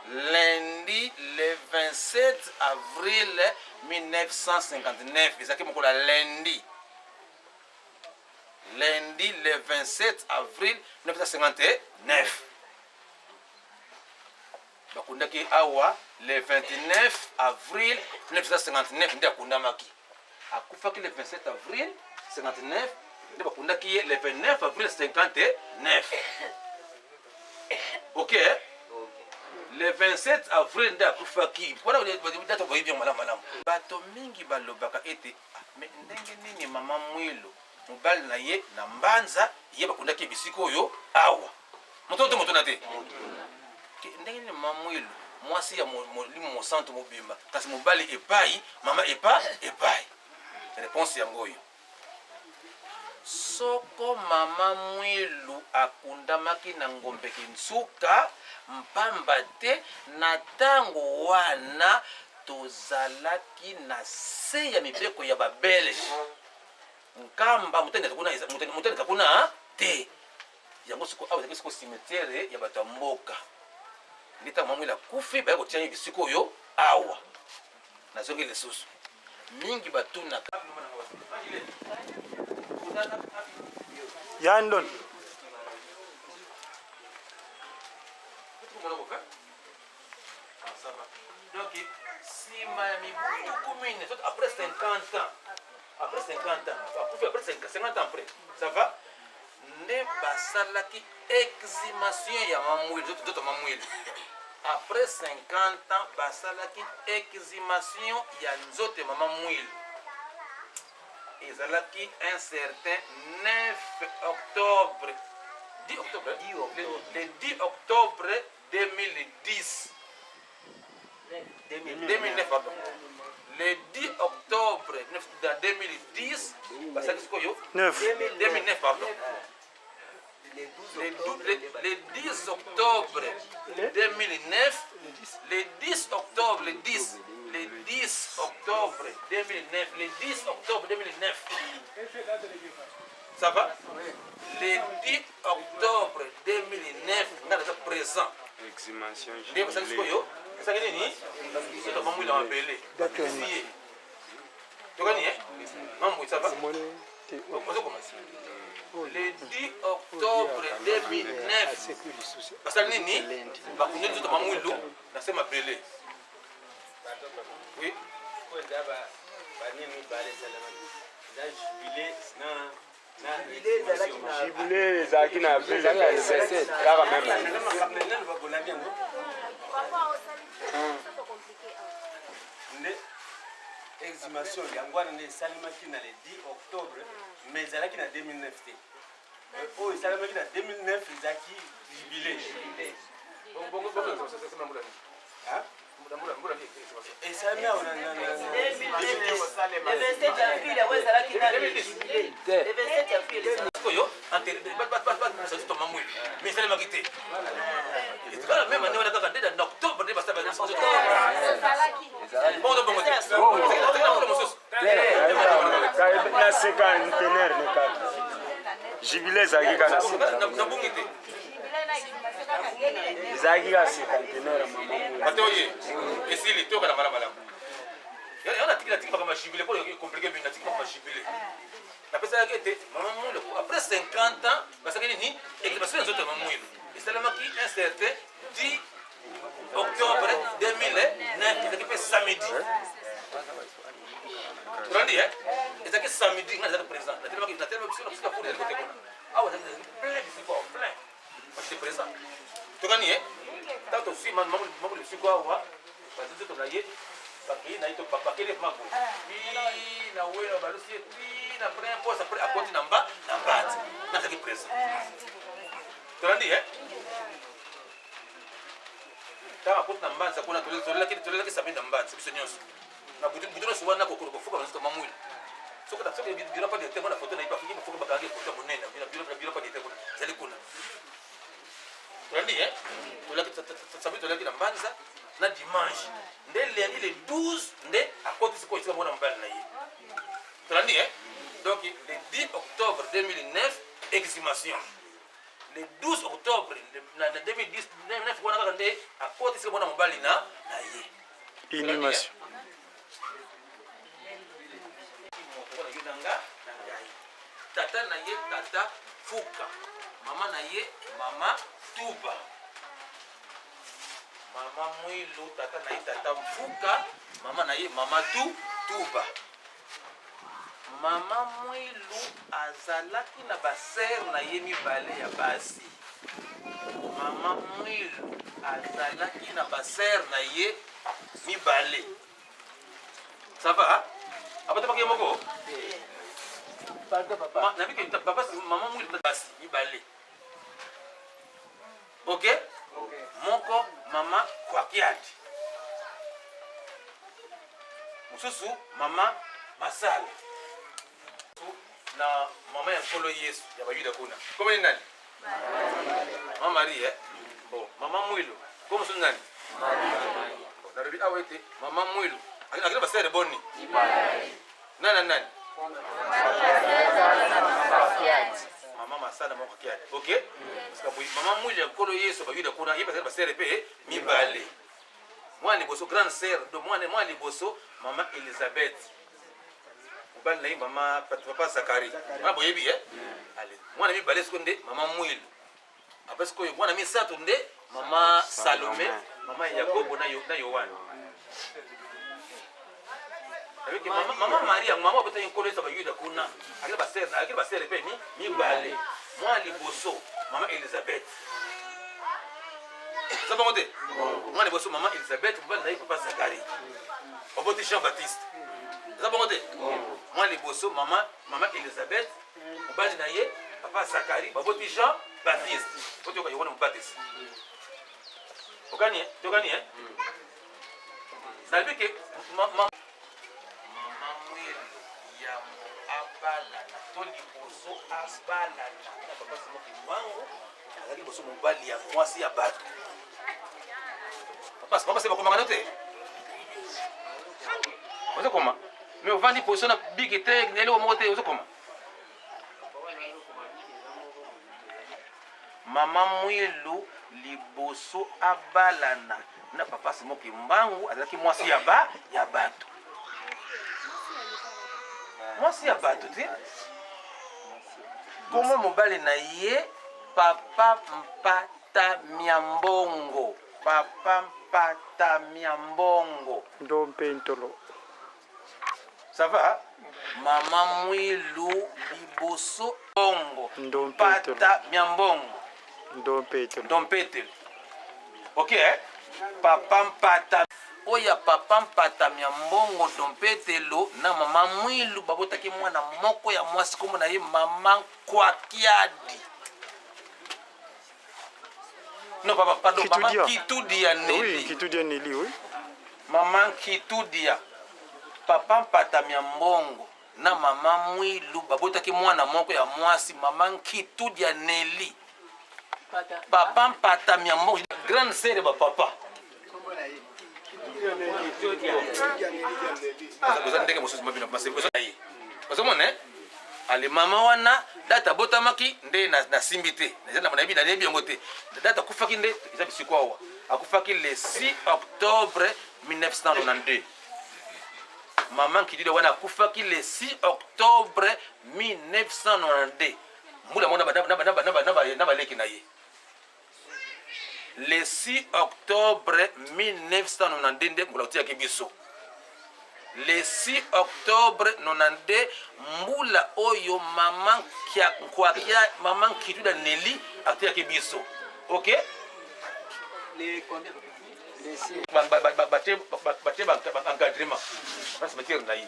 lundi le 27 avril 1959 ezalaki mokolo ya lundi le 27 avril 1959 bakundaki awa le 29 avril 1959 nde akundamaki akufaki le 27 avril 59 nde bakundaki ye le 29 avril 59 ok le 27 avril nde akufaki wana data boyebi yango malamu bato mingi balobaka ete ndenge nini mama mwilo mobali na ye na mbanza ye bakundaki bisika oyo awa moto te moto na te ndenge nini mama mwilo mwasi ya molimo mosantu mobimba kasi mobali epai mama epai réponse yango oyo soko mama mwilu akundamaki na ngombeki nsuka mpamba te na ntango wana tozalaki na se ya mibeko ya babelge nkamba motendeka kuna te yango siko awa ezalaki siko cimetiere ya bato ya mboka ndi ntango mama mwilu akufi baya kotia ye bisika oyo awa nazongi lisusu mingi batunaka Yandon. Donc, si Miami commune, après 50 ans, après 50 ans après, ça va? Ne basalaki exhumation ya mamouil, d'autres mamouil. Après 50 ans, basalaki exhumation ya nzote mamouil. Ezalaki un certain 9 octobre. 10 octobre. Le 10 octobre 2010. 2009, pardon. Le 10 octobre 2010, Neuf. 2009, pardon. Le 10 octobre 2009, le 10 octobre, le 10 octobre 2009, le 10 octobre 2009. Ça va? Le 10 octobre 2009, on a déjà présent. Exhumation. Ça veut dire c'est le moment où il a appelé. D'accord. Tu connais, hein? Maman, ça va? Le 10 octobre 2009, parce que nini, bah on est tout maman où il a c'est m'appeler. Oui. Jubilé ezalaki na verset kaka même. Exhumation yango wana nde esalemaki na le 10 octobre mais ezalaki na 2009 te oyo esalemaki na 2009 ezalaki jubilé esalemi awa na Le 27 avril yango ezalaki na le 27 avril oyo enterré to mamwili mais esalemaki te etikala meme ane wana kaka nde na octobre nde basala bongo te mosusu na cinquantenaire ne kaka jubile ezalaki kaka nabungi te ezalaki kaka cinquantenaire bate oye esili toyokana malamu yana tiki makama jubile mpo compliqué mingi natiki makama jubile napesaki ete mama mwilo après 50 ans basaki nini exhibition ya nzoto ya mama mwilo esalemaki un certain 10 octobre 2009 ezalaki mpe samedi orandi ezalaki samedi nga ezalaki présent natelemaki biso na bisika fulu ezalaki kote kuna awa ezalaki plein bisiko awa plein bakite présent tokani ntango tozwi mamwilo bisiko awa bazinzoto na ye bakei na ye bakeli mago na welo balusi na premier poste après akoti na mbati nazalaki présent tolandi ntango akoti na mbanza kuna tolelaki samedi na mbanza biso nyonso na butu nyonso wana kokolo kofuka banzoto mamwilo soki biro pa directeur mona foto na ye bafiki bafoka bakangi foto ya monene biro pa directeur kuna ezali kuna tolandi samedi tolelaki na mbanza na dimanche nde lendi le 12 nde akoti sikoyo esika mwana mobali na ye tolandi donc le 10 octobre 2009 exhumation le 12 octobre na 2010 wana kaka nde akoti sika mwana mobali na ye inhumation tata na ye tata fuka mama na ye mama tuba mama mwilu tata na ye tata mfuka mama na ye mama tuba mama mwilu azalaki na basere na ye mibale ya basi mama mwilu azalaki na basere na ye mibale sava abatabaki ye moko nabiki papa mama mwilu basi mibale ok moko mama kwakiati mosusu mama masala na mama ya nkolo yesu ya bayuda kuna komeni nani mama marie mama mwilu ko mosusu nani nalobi awa ete mama mwilu akina basere boni nani mama masala moko kwakiati ok parce que mama mwilu ya nkolo yesu bayuda kuna ye basere pe mibale mwana liboso grande sœur do mwana liboso mama Elizabeth mobali na ye mama papa Zakari mwana boyebi ale mwana mibale siko nde mama mwilu apres sikoyo mwana misato nde mama Salome mama Yakobo na Yohane avec mama Maria mama obeta nkolo esa bayuda kuna akili basere pe mibale mwana liboso mama Elizabeth ça va monter mwana liboso mama Elizabeth mobali na ye papa Zakari oboti Jean Baptiste ça va monter mwana liboso mama Elizabeth mobali na ye papa Zakari baboti Jean Baptiste otoka Yohane Mbatisi okani nalibike mama mwilu ya abalana to liboso abalana na papa simoki mwangu azali liboso mobali ya mwasi ya bato papa seba komangana te ozokoma me ovandi position na bigi te neleko moko te ozokoma mama mwilu liboso abalana na papa simoki mbangu azalaki mwasi ya bato mwasi ya bato te komo mobali na ye papa mpata miambongo ndompe ntolo ça va mama mwilu liboso bongo pata miambongo ndompetelo ok papa mpata oya papa mpata miambongo ndompetelo na mama mwilu babotaki mwana moko ya mwasi kombo na ye mama kwakiadi non pardon mama Kitudi ya Nelly oui Kitudi ya Nelly oui Maman Kitudia, papa Mpatamia Mbongo, na maman Mwilu, babotaki mwana moko ya mwasi, maman Kitudia Nelly. Papa Mpatamia Mbongo, grande sœur de papa. Ale mama wana data botamaki nde na simbite na manabi na nebi ngote data kufaki nde isa bisikwawa akufaki le 6 octobre 1992 maman Kitudia wana akufaki le 6 octobre 1992 mula mona na baleki na ye le 6 octobre 1992 ngula utia kibiso le 6 octobre 92 mbula oyo maman maman Kitudia Nelly atia kibiso. OK? Les combien? Les 6 encadrement. Parce que na yi.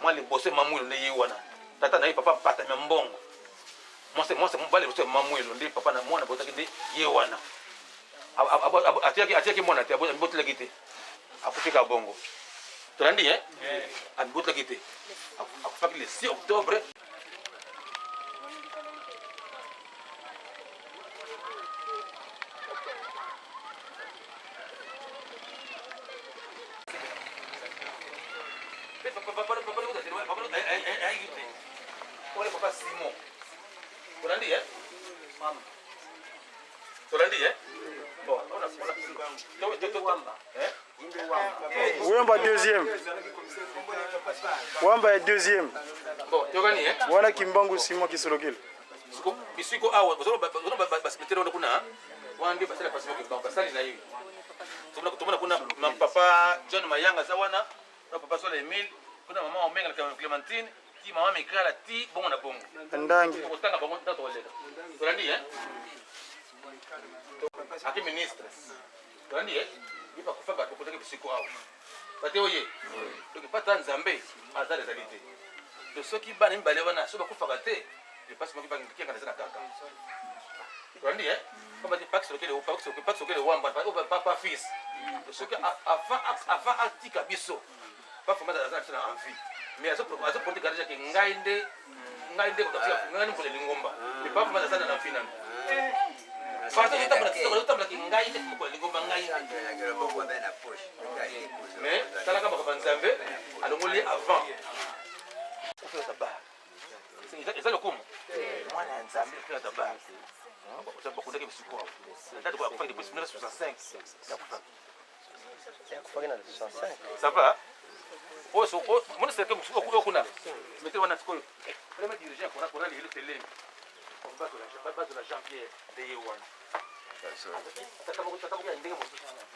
Moi le bosse mamoulo ne yi wana. Tata na yi papa Mpatamia Mbongo. Moi c'est mbale bosse mamoulo ndi papa na mwana botaki ndi yi wana. Atia ki mwana te botela kite. Akufika bongo. Tolandi abotela kite. Akufaki le 6 octobre. Papa Simon. Tolandi Bon, Wamba deuxième. Wamba est deuxième. Bon, Yogani Wana Kimbangu Simon Kisolokil. Bisiko awa, basikitero kuna wandi basala pasimo Kimbangu basali na hivi. Tumana kuna papa John Mayanga zawana, na papa Sola Emile, kuna mama Omenga na Clementine, ti mama Mikala ti bongo na bongo. Ndangi. Kutanga bongo tato wale. Tolandi Aki ministre. Tolandi ipa kufa ba kokotaka bisiko awa. Bateo ye. Donc pata Nzambe azale zalite. De ceux qui bana mbale wana so ba kufa kate, je passe mo ki ba ngikenga na kaka. Tolandi comme dit pas sur le wamba papa fils. De ceux qui avant atika biso. Pas forcément dans envie. Mais azo porter garage ki ngainde kutafika ngani pour lingomba. Mais pas forcément dans envie nan. Parce que tu as ngai te ko lingomba ngai. Mais tala kama kwa Nzambe alongoli avant. Kufika tabar. C'est le coup. Moi na Nzambe kufika tabar. Bakunda ke bisiko. Ndati kwa kufanya depuis 1965. Kufanya na 65. Ça va? Oh, mon c'est que vous kuna. Mettez wana skol. Premier dirigeant qu'on a le télé. On va de la Jean-Pierre de Yewan. Tata mo ndenge mo.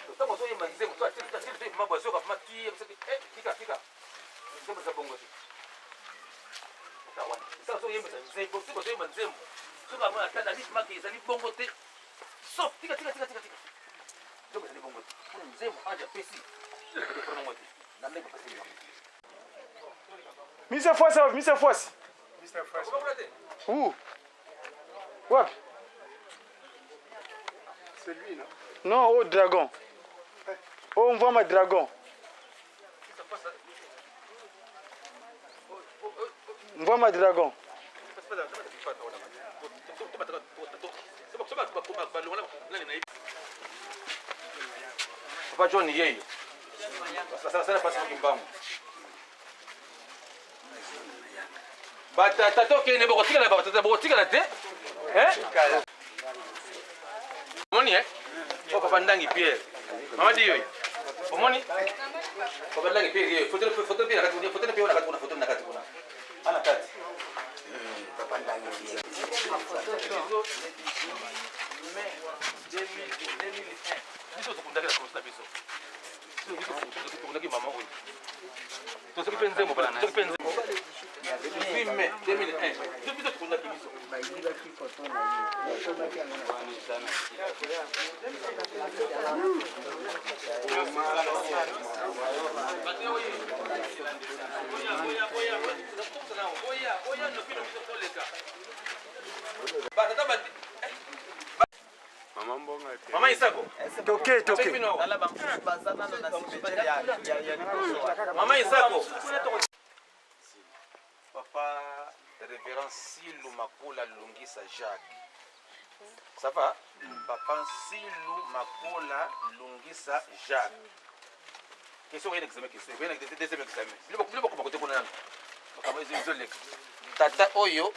Tata mo so yema nzemo to atili to mabo so ka mati fika. Nzemo za bongo. Tawana. Sasa so yema nzemo, so yema nzemo. So ka mwa tata list maki ezali bongo te. So tika. Nzemo ezali bongo te. Nzemo aja pesi. Mr. Fosse. Où? What? C'est lui, non? Non, au dragon. Oh, on voit ma dragon. On voit ma dragon. Papa John yeye. Sasa pasi Kimbangu. Bata tatoke ne bokotika na bata bokotika na te. Moni O papa Ndangi Pierre. Mama diyo. Omoni? Papa Ndangi Pierre. Foto pia nakati foto pia nakati kuna foto nakati kuna. Ana kati. Papa Ndangi Pierre. Mais 2001. Biso tukundaka na biso. Tukundaki mama huyu. Tosoki penze mo bana. Tosoki penze. Depuis mai 2001. Depuis biso tukundaki biso. Maman Isako. Toke, toke. Maman Isako. Papa, révérend Silou Makola Lungisa Jacques. Ça va? Papa Silou Makola Lungisa Jacques. Question est l'examen, question. Deuxième examen. Il faut comment côté qu'on a. Tata Oyo,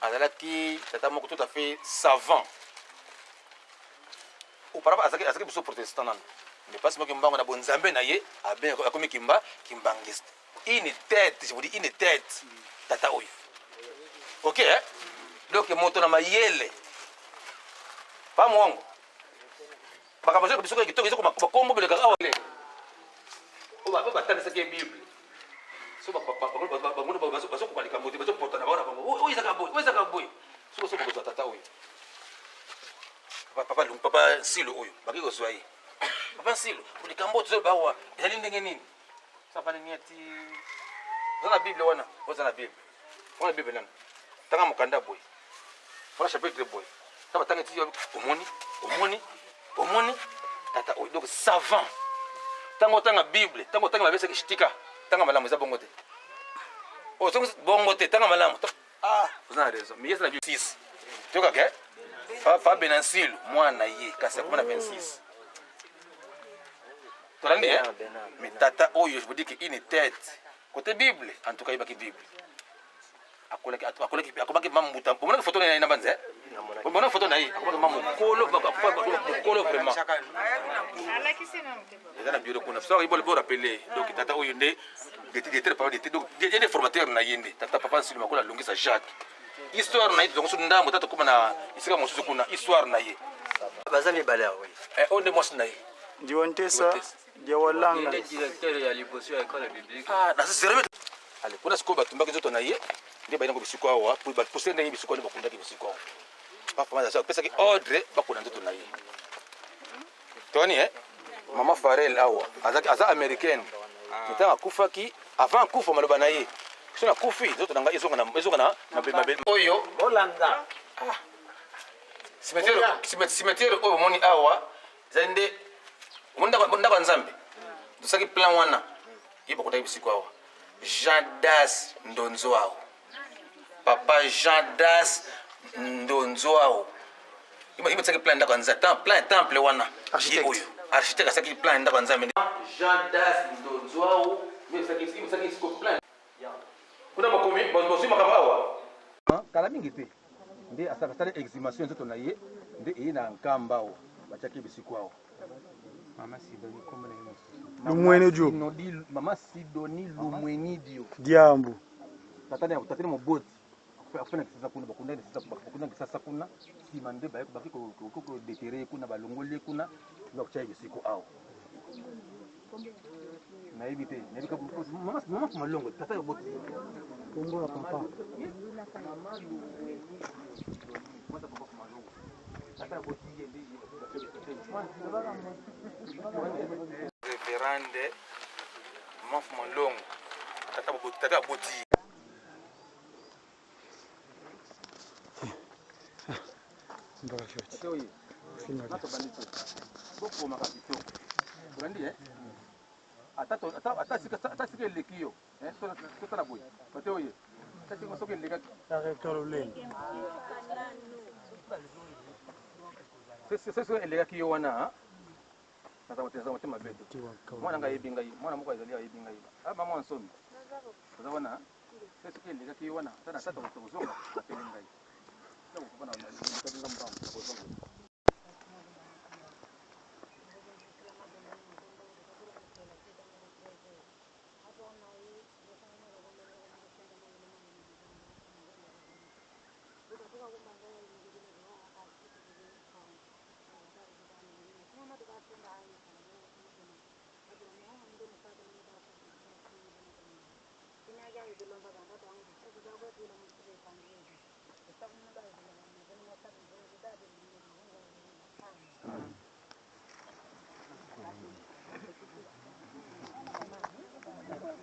azalaki tata moko tout à fait savant. Auparavant, azalaki biso protestant nan. Mais pas seulement kimbango na bonzambe na ye, aben akomi kimbangiste. Une tête, je vous dis une tête. Tata Oyo. OK hein? Donc moto na mayele. Pas mwongo. Bakabaje biso ko kitoko ko makombo bele ka awale. Oba batana sa Bible. So bangono baso kubalika mbote baso porta na bana bango. O izaka boy. So baso tata Oyo. Papa Silo Oyo. Bakiko swai. Papa Silo, kulika mbote zo bawa. Ezali ndenge nini? Ça va ni ati. Dans la Bible wana, dans la Bible. Dans la Bible nana. Tanga mukanda boy. Voilà chapitre boy. Ça va tanga ti omoni tata Oyo. Donc savant. Tango tanga Bible, tango tanga mabesa kishitika, tanga malamu za bongote. Oh, so bongote tanga malamu. Ah, vous avez raison. Mais il y a 26. Tu vois que Papa Benansil, moi na ye, kasi comme 26. Tu l'as dit hein? Mais tata Oyo, je vous dis que une tête côté Bible, en tout cas il y a Bible. Akolaki mamuta. Pour moi photo na banze. Pour moi photo na yi, akolaki mamukolo vraiment. Il a bureau qu'on a ça, il faut le rappeler. Donc tata Oyo ndé des formateurs na yende. Tata Papa Silou Makola Lungisa Jacques. Histoire na yi donc so ndambo tata kuma na isika mosusu kuna histoire na yi. Bazami balaa oui. On de mos na yi. Diontesa, Diawalanga. Le directeur ya liboso ya école biblique. Ah, na c'est allez, kuna sikoba tumbaki zoto na ye. Ndi bayina ko bisiko awa, pour senda yi bisiko ni bakunda ki bisiko. Papa mama ça pesa ki ordre bakuna zoto na ye. Tony hein? Maman Farel awa, aza américaine. Kitanga kufaki avant kufa maloba na ye. Sona kufi zoto nanga ezonga na bebe. Oyo Holanda. ah. Cimetière oyo moni awa zande munda kwa Nzambe. Dosaki plan wana. Yibo kota bisiko awa. Jean Das Ndonzoao. Papa Jean Das Ndonzoao. Il tsaki plan ndako nzata plan temple wana. Architecte saki plan ndako nzambe. Jean Das Ndonzoao. Il tsaki siko plan. Kuna makomi bosi makamba awa. Kala mingi te. Ndi asaka sala exhumation nzoto na ye. Ndi ina nkambao. Bachaki bisiko awa. Mama Sidoni kombo na ye Lumwenedio. Mama Sidoni Lumwenedio. Diambu. Tatani moboti. Afuna kisasa kuna bakunda kisasa kuna si mande ba baki ko deterrer kuna balongole kuna bakucha bisiko awo. Na ibite, na bika mama malongo tata yoboti. Kongo la papa. Révérende Maf Malongo. Tata boti. Mbakashoti. Boko makapito. Urandi eh? Ata sike lekio. Eh? Tona boy. Pate oye. Ata sike soke lekak. Are Caroline. C'est lekio wana. Nata moteza mabeto. Mwana nga yebinga yi. Mwana moko azali yebinga yi. Ah mama nsomi. Kaza wana. C'est sike lekio wana. Tana tata kuzonga. Apelinga yi.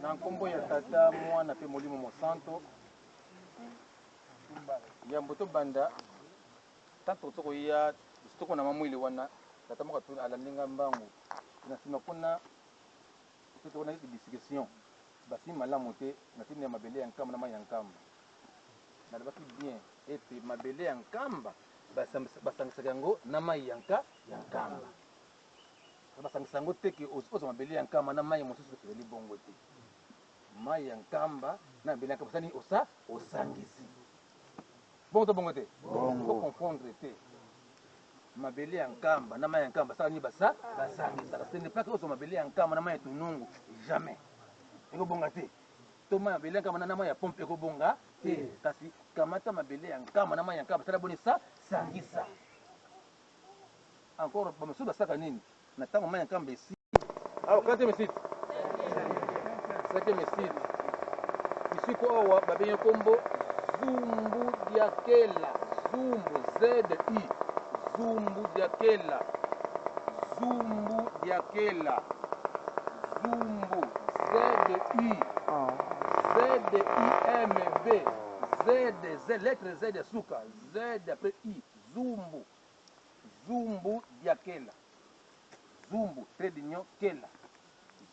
Na nkombo ya tata mwana pe molimo mosanto ya mboto banda tanto toko ya sitoko na mamwili wana tata moko tuna alandinga mbangu na sima kuna tete wana hizi discussion basi malamu te na tini ya mabele ya nkamba na mai ya nkamba na baki bien ete mabele ya nkamba basangisaka yango na mai ya nkamba basangisa yango te ke oza mabele ya nkamba na mai mosusu ezali bongo te mai ya nkamba na mabele ya nkamba osani osangisi bongo to bongo te ko confondre te mabele ya nkamba na mai ya nkamba sala ni basangisaka ce n'est pas que oza mabele ya nkamba na mai ya tunungu jamais ekobonga te to mai ya mabele ya nkamba na mai ya pompe ekobonga te kasi kamata mabele ya nkamba na mai ya nkamba sala boni sangisa encore bamosusu basaka nini na ntango mai ya nkamba esi kate mesite sake mesite isiko awa babengi kombo zumbu diakela zumbu zdi zumbu diakela zumbu diakela zumbu zdi zimb z lettre z ya suka z après i zumbu zumbu diakela zumbu trait d'union kela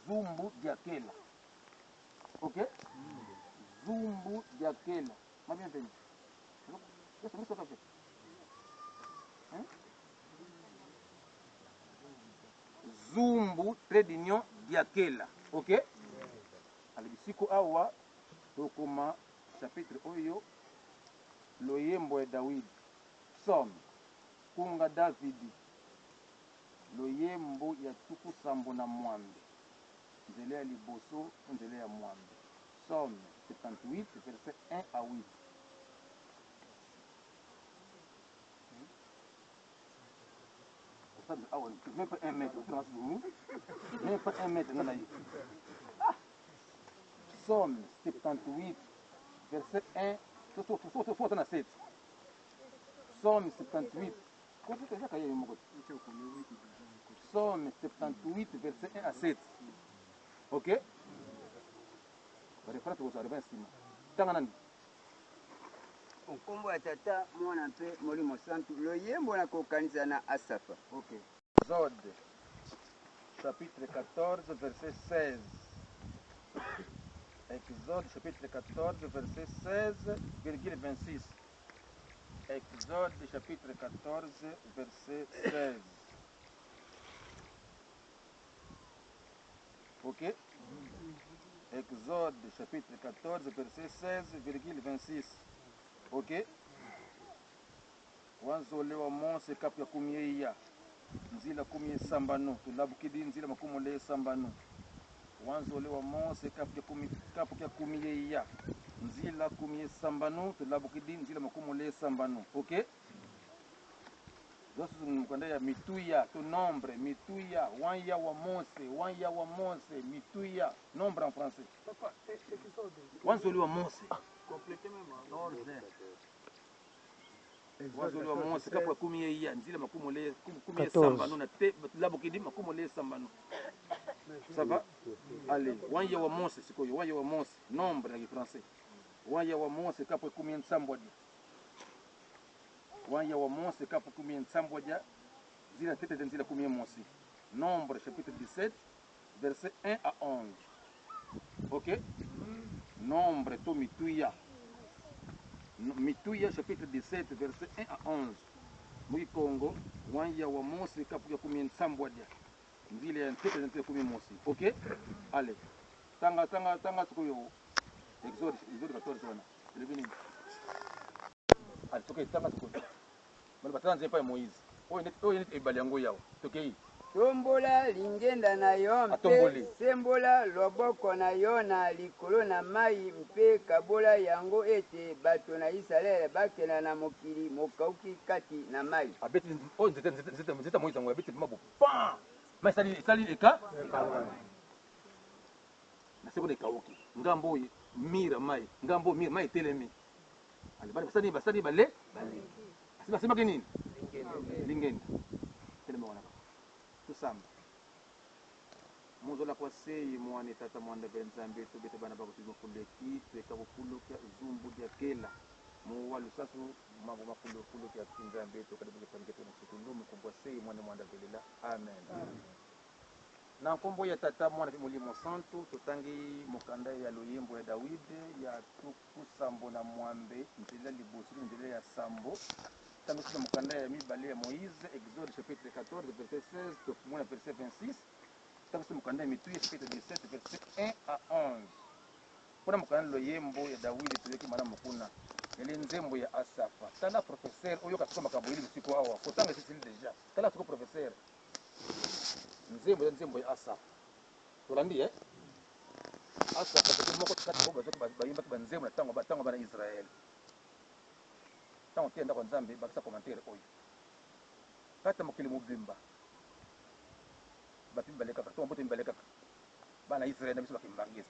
zumbu diakela ok zumbu diakela mabien entendu zumbu trait d'union diakela ok ale bisiko awa tokoma chapitre oyo loyembo ya Dawidi psaume kunga Davidi loyembo ya tuku sambo na mwambe nzela ya liboso nzela ya mwambe psaume 78 verset 1 à 8 même pas 1 mètre même pas 1 mètre psaume 78 verset 1 faut na 7 psaume 78 Psaume 78, verset 1 à 7. Ok? Nkombo ya tata mwana mpe molimo santu loyembo na kokanisa na asafa. Ok. Exode chapitre 14 verset 16. Exode chapitre 14 verset 16,26. Exode chapitre 14 verset 16. Ok? Exode chapitre 14 verset 16,26. Ok? Wanzolewa Mose kapu ya kumie ya nzila kumie sambano tulabukidi nzila makumole sambano. Wanzolewa Mose kapu ya kumie ya nzila kumie sambano tulabukidi nzila makumole sambano. Ok? Zosu mkwanda ya mituya to nombre mituya wanya wa Mose mituya nombre en français. Papa, wanzolewa Mose. Wanzolewa Mose kapu ya kumie ya nzila makumole kumie sambano na te tulabukidi makumole sambano. Ça va? Allez, wanya wa Mose sikoyo wanya wa Mose nombre en français. Wanya wa Mose kapu ya kumie nsambwadi. Wanya wa Mose kapu kumie nsambwadi zila tete nzila kumie Mose. Nombre chapitre 17 verset 1 à 11. Ok? Nombre to mituya. Mituya chapitre 17 verset 1 à 11. Mui Congo wanya wa Mose kapu kumie nsambwadi nzila tete nzila kumie Mose. Ok? Allez. Tanga tukuyo. Exode 14 wana. Levini. Allez, toke tanga tukuyo. Mali batana nzepa Moïse. Oyo neti ebali yango yawo. Tokei. Tombola lingenda na yo mpe sembola loboko na yo na likolo na mai mpe kabola yango ete bato na Israele bakenda na mokili mokauki kati na mai. Abeti oyo nzeta Moïse yango abeti mabo pa. Mai sali eka. Na seko ekauki. Ngambo mira mai. Ngambo mira mai telemi. Ali basani bale. Basema nini? Lingenda. Telemi wana. Tusamba. Muzola kwa sei mwane tata mwanda benzambe to bete bana bako tuzo kuleki tweka bukulu kya zumbu dia kela mu walu sasu mambo makulo kulo kia kinzambe to kada buke panike to nsukundu mkumbwa sei mwana mwanda belela amen na nkombo ya tata mwana mulimo santo totangi mukanda ya luyimbo ya Dawide ya tuku sambo na mwambe nzela libosi nzela ya sambo tangi sina mukanda ya mibale ya Moïse Exode chapitre 14 verset 16 to mwana verset 26 tangi sina mukanda ya mituye chapitre 17 verset 1 à 11 kuna mukanda luyimbo ya Dawide tuyeki mana mukuna ele nzembo ya Asafa tala professeur oyo kasoma kaboyili usiku awa kotanga sisi deja tala tuko professeur nzembo ya Asafa tolandi Asafa kwa moko kati kwa bazoto bayimba kwa nzembo na tango bana Israel tango tienda kwa Nzambe bakisa commentaire oyo kata mokili mubimba batimbaleka kato mbote mbaleka bana Israel na biso bakimbangisa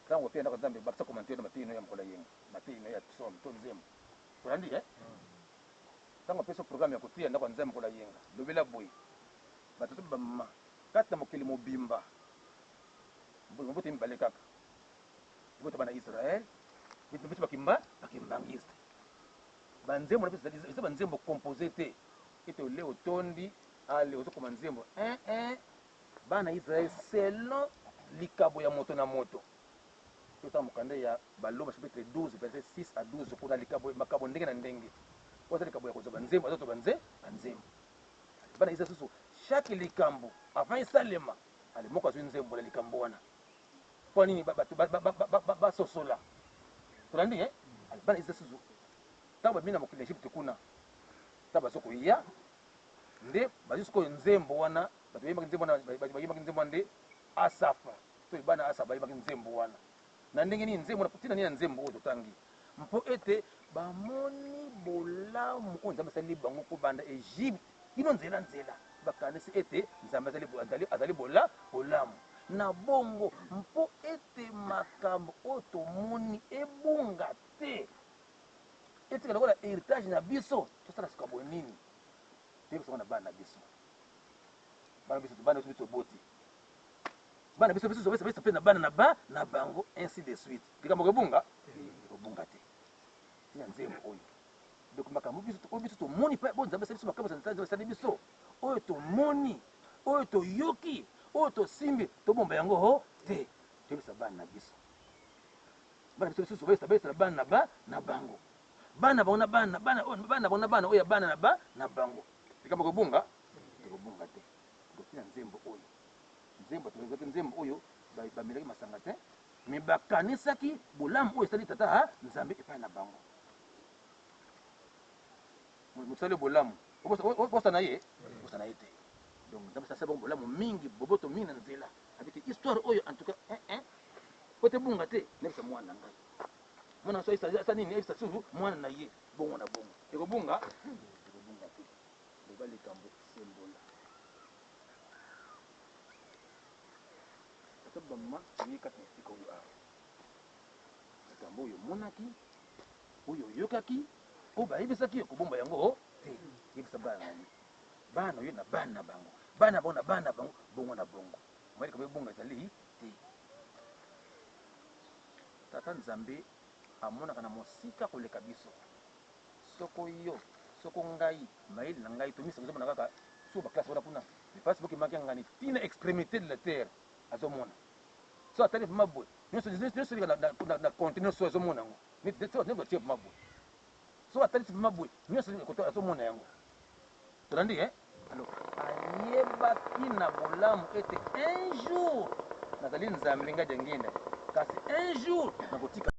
tango tienda kwa Nzambe bakisa commentaire matino ya mkola yenga matino ya tsom to nzembo tolandi tango peso programme ya kotienda kwa Nzambe mkola yenga lobela boy batoto bamma kata mokili mobimba mbote mbale kaka mbote bana Israel bitu bakimbangisa banzembo na biso banzembo composé te ito leo tondi ale ozokoma nzembo bana Israel selon likabo ya moto na moto tota mokanda ya Baloba chapitre 12 verset 6 à 12 kuna likabo makabo ndenge na ndenge oza likabo ya kozoba nzembo azoto banzembo bana Israel susu chaque likambo avant esalema ale moko azwi nzembo na likambo wana mpo nini basosola tolandi bana Israel susu ntango bamina mokili ya Egypte kuna ntango bazokoya nde bazwi sikoyo nzembo wana bato bayembaki nzembo wana nde Asafa to bana Asafa bayembaki nzembo wana na ndenge nini nzembo na tina nini na nzembo oyo totangi mpo ete bamoni bolamu oyo Nzambe asali bango kobanda Egypte kino nzela bakanisi ete Nzambe azali bolamu na bongo mpo ete makambo oyo tomoni ebunga te ete lokola héritage na biso tosala sika boye nini toyebisa na bana biso bana biso boti bana biso mpe na bana na bango ainsi de suite likambo kobunga te tina nzembo oyo donc makambo biso tomoni mpe bo Nzambe asali biso makambo asali biso oyo tomoni oyo toyoki oyo tosimbi tobomba yango te toyebisa bana biso lisusu bayebisa bana na bango bana bango oyo bana na bango likambo kobunga te tina nzembo oyo nzembo oyo bamelaki masanga te me bakanisaki bolamu oyo esali tata Nzambe epai na bango mosali bolamu bosana ye te donc Nzambe asali bango bolamu mingi boboto mingi na nzela avec histoire oyo en tout cas po te bunga te nebisa mwana na ngai mwana so asa nini ebisa susu mwana na ye bongo na bongo ekobunga te loba likambo sembola ata bamama oyekaki esika oyo awa likambo oyo omonaki oyo oyokaki oyo bayebisaki ekobomba yango te yebisa bana oyo na bana na bango bana bango na bana na bango bongo na bongo mwa likambo ebonga ezali te tata Nzambe amonaka na mosika koleka biso soko yo soko ngai mayeli na ngai tomisa kozomona kaka so baklasse wana kuna mipasi bokimaki ngani tina extrémité de la terre azomona so atali vraimen boye nyonso na contenu so azomona yango netie vraimen boye so atali vraimen boye nyonso azomona yango tolandi alors ayebaki na bolamu ete un jour nazali Nzambe ngai jangenda kasi un jour nakotika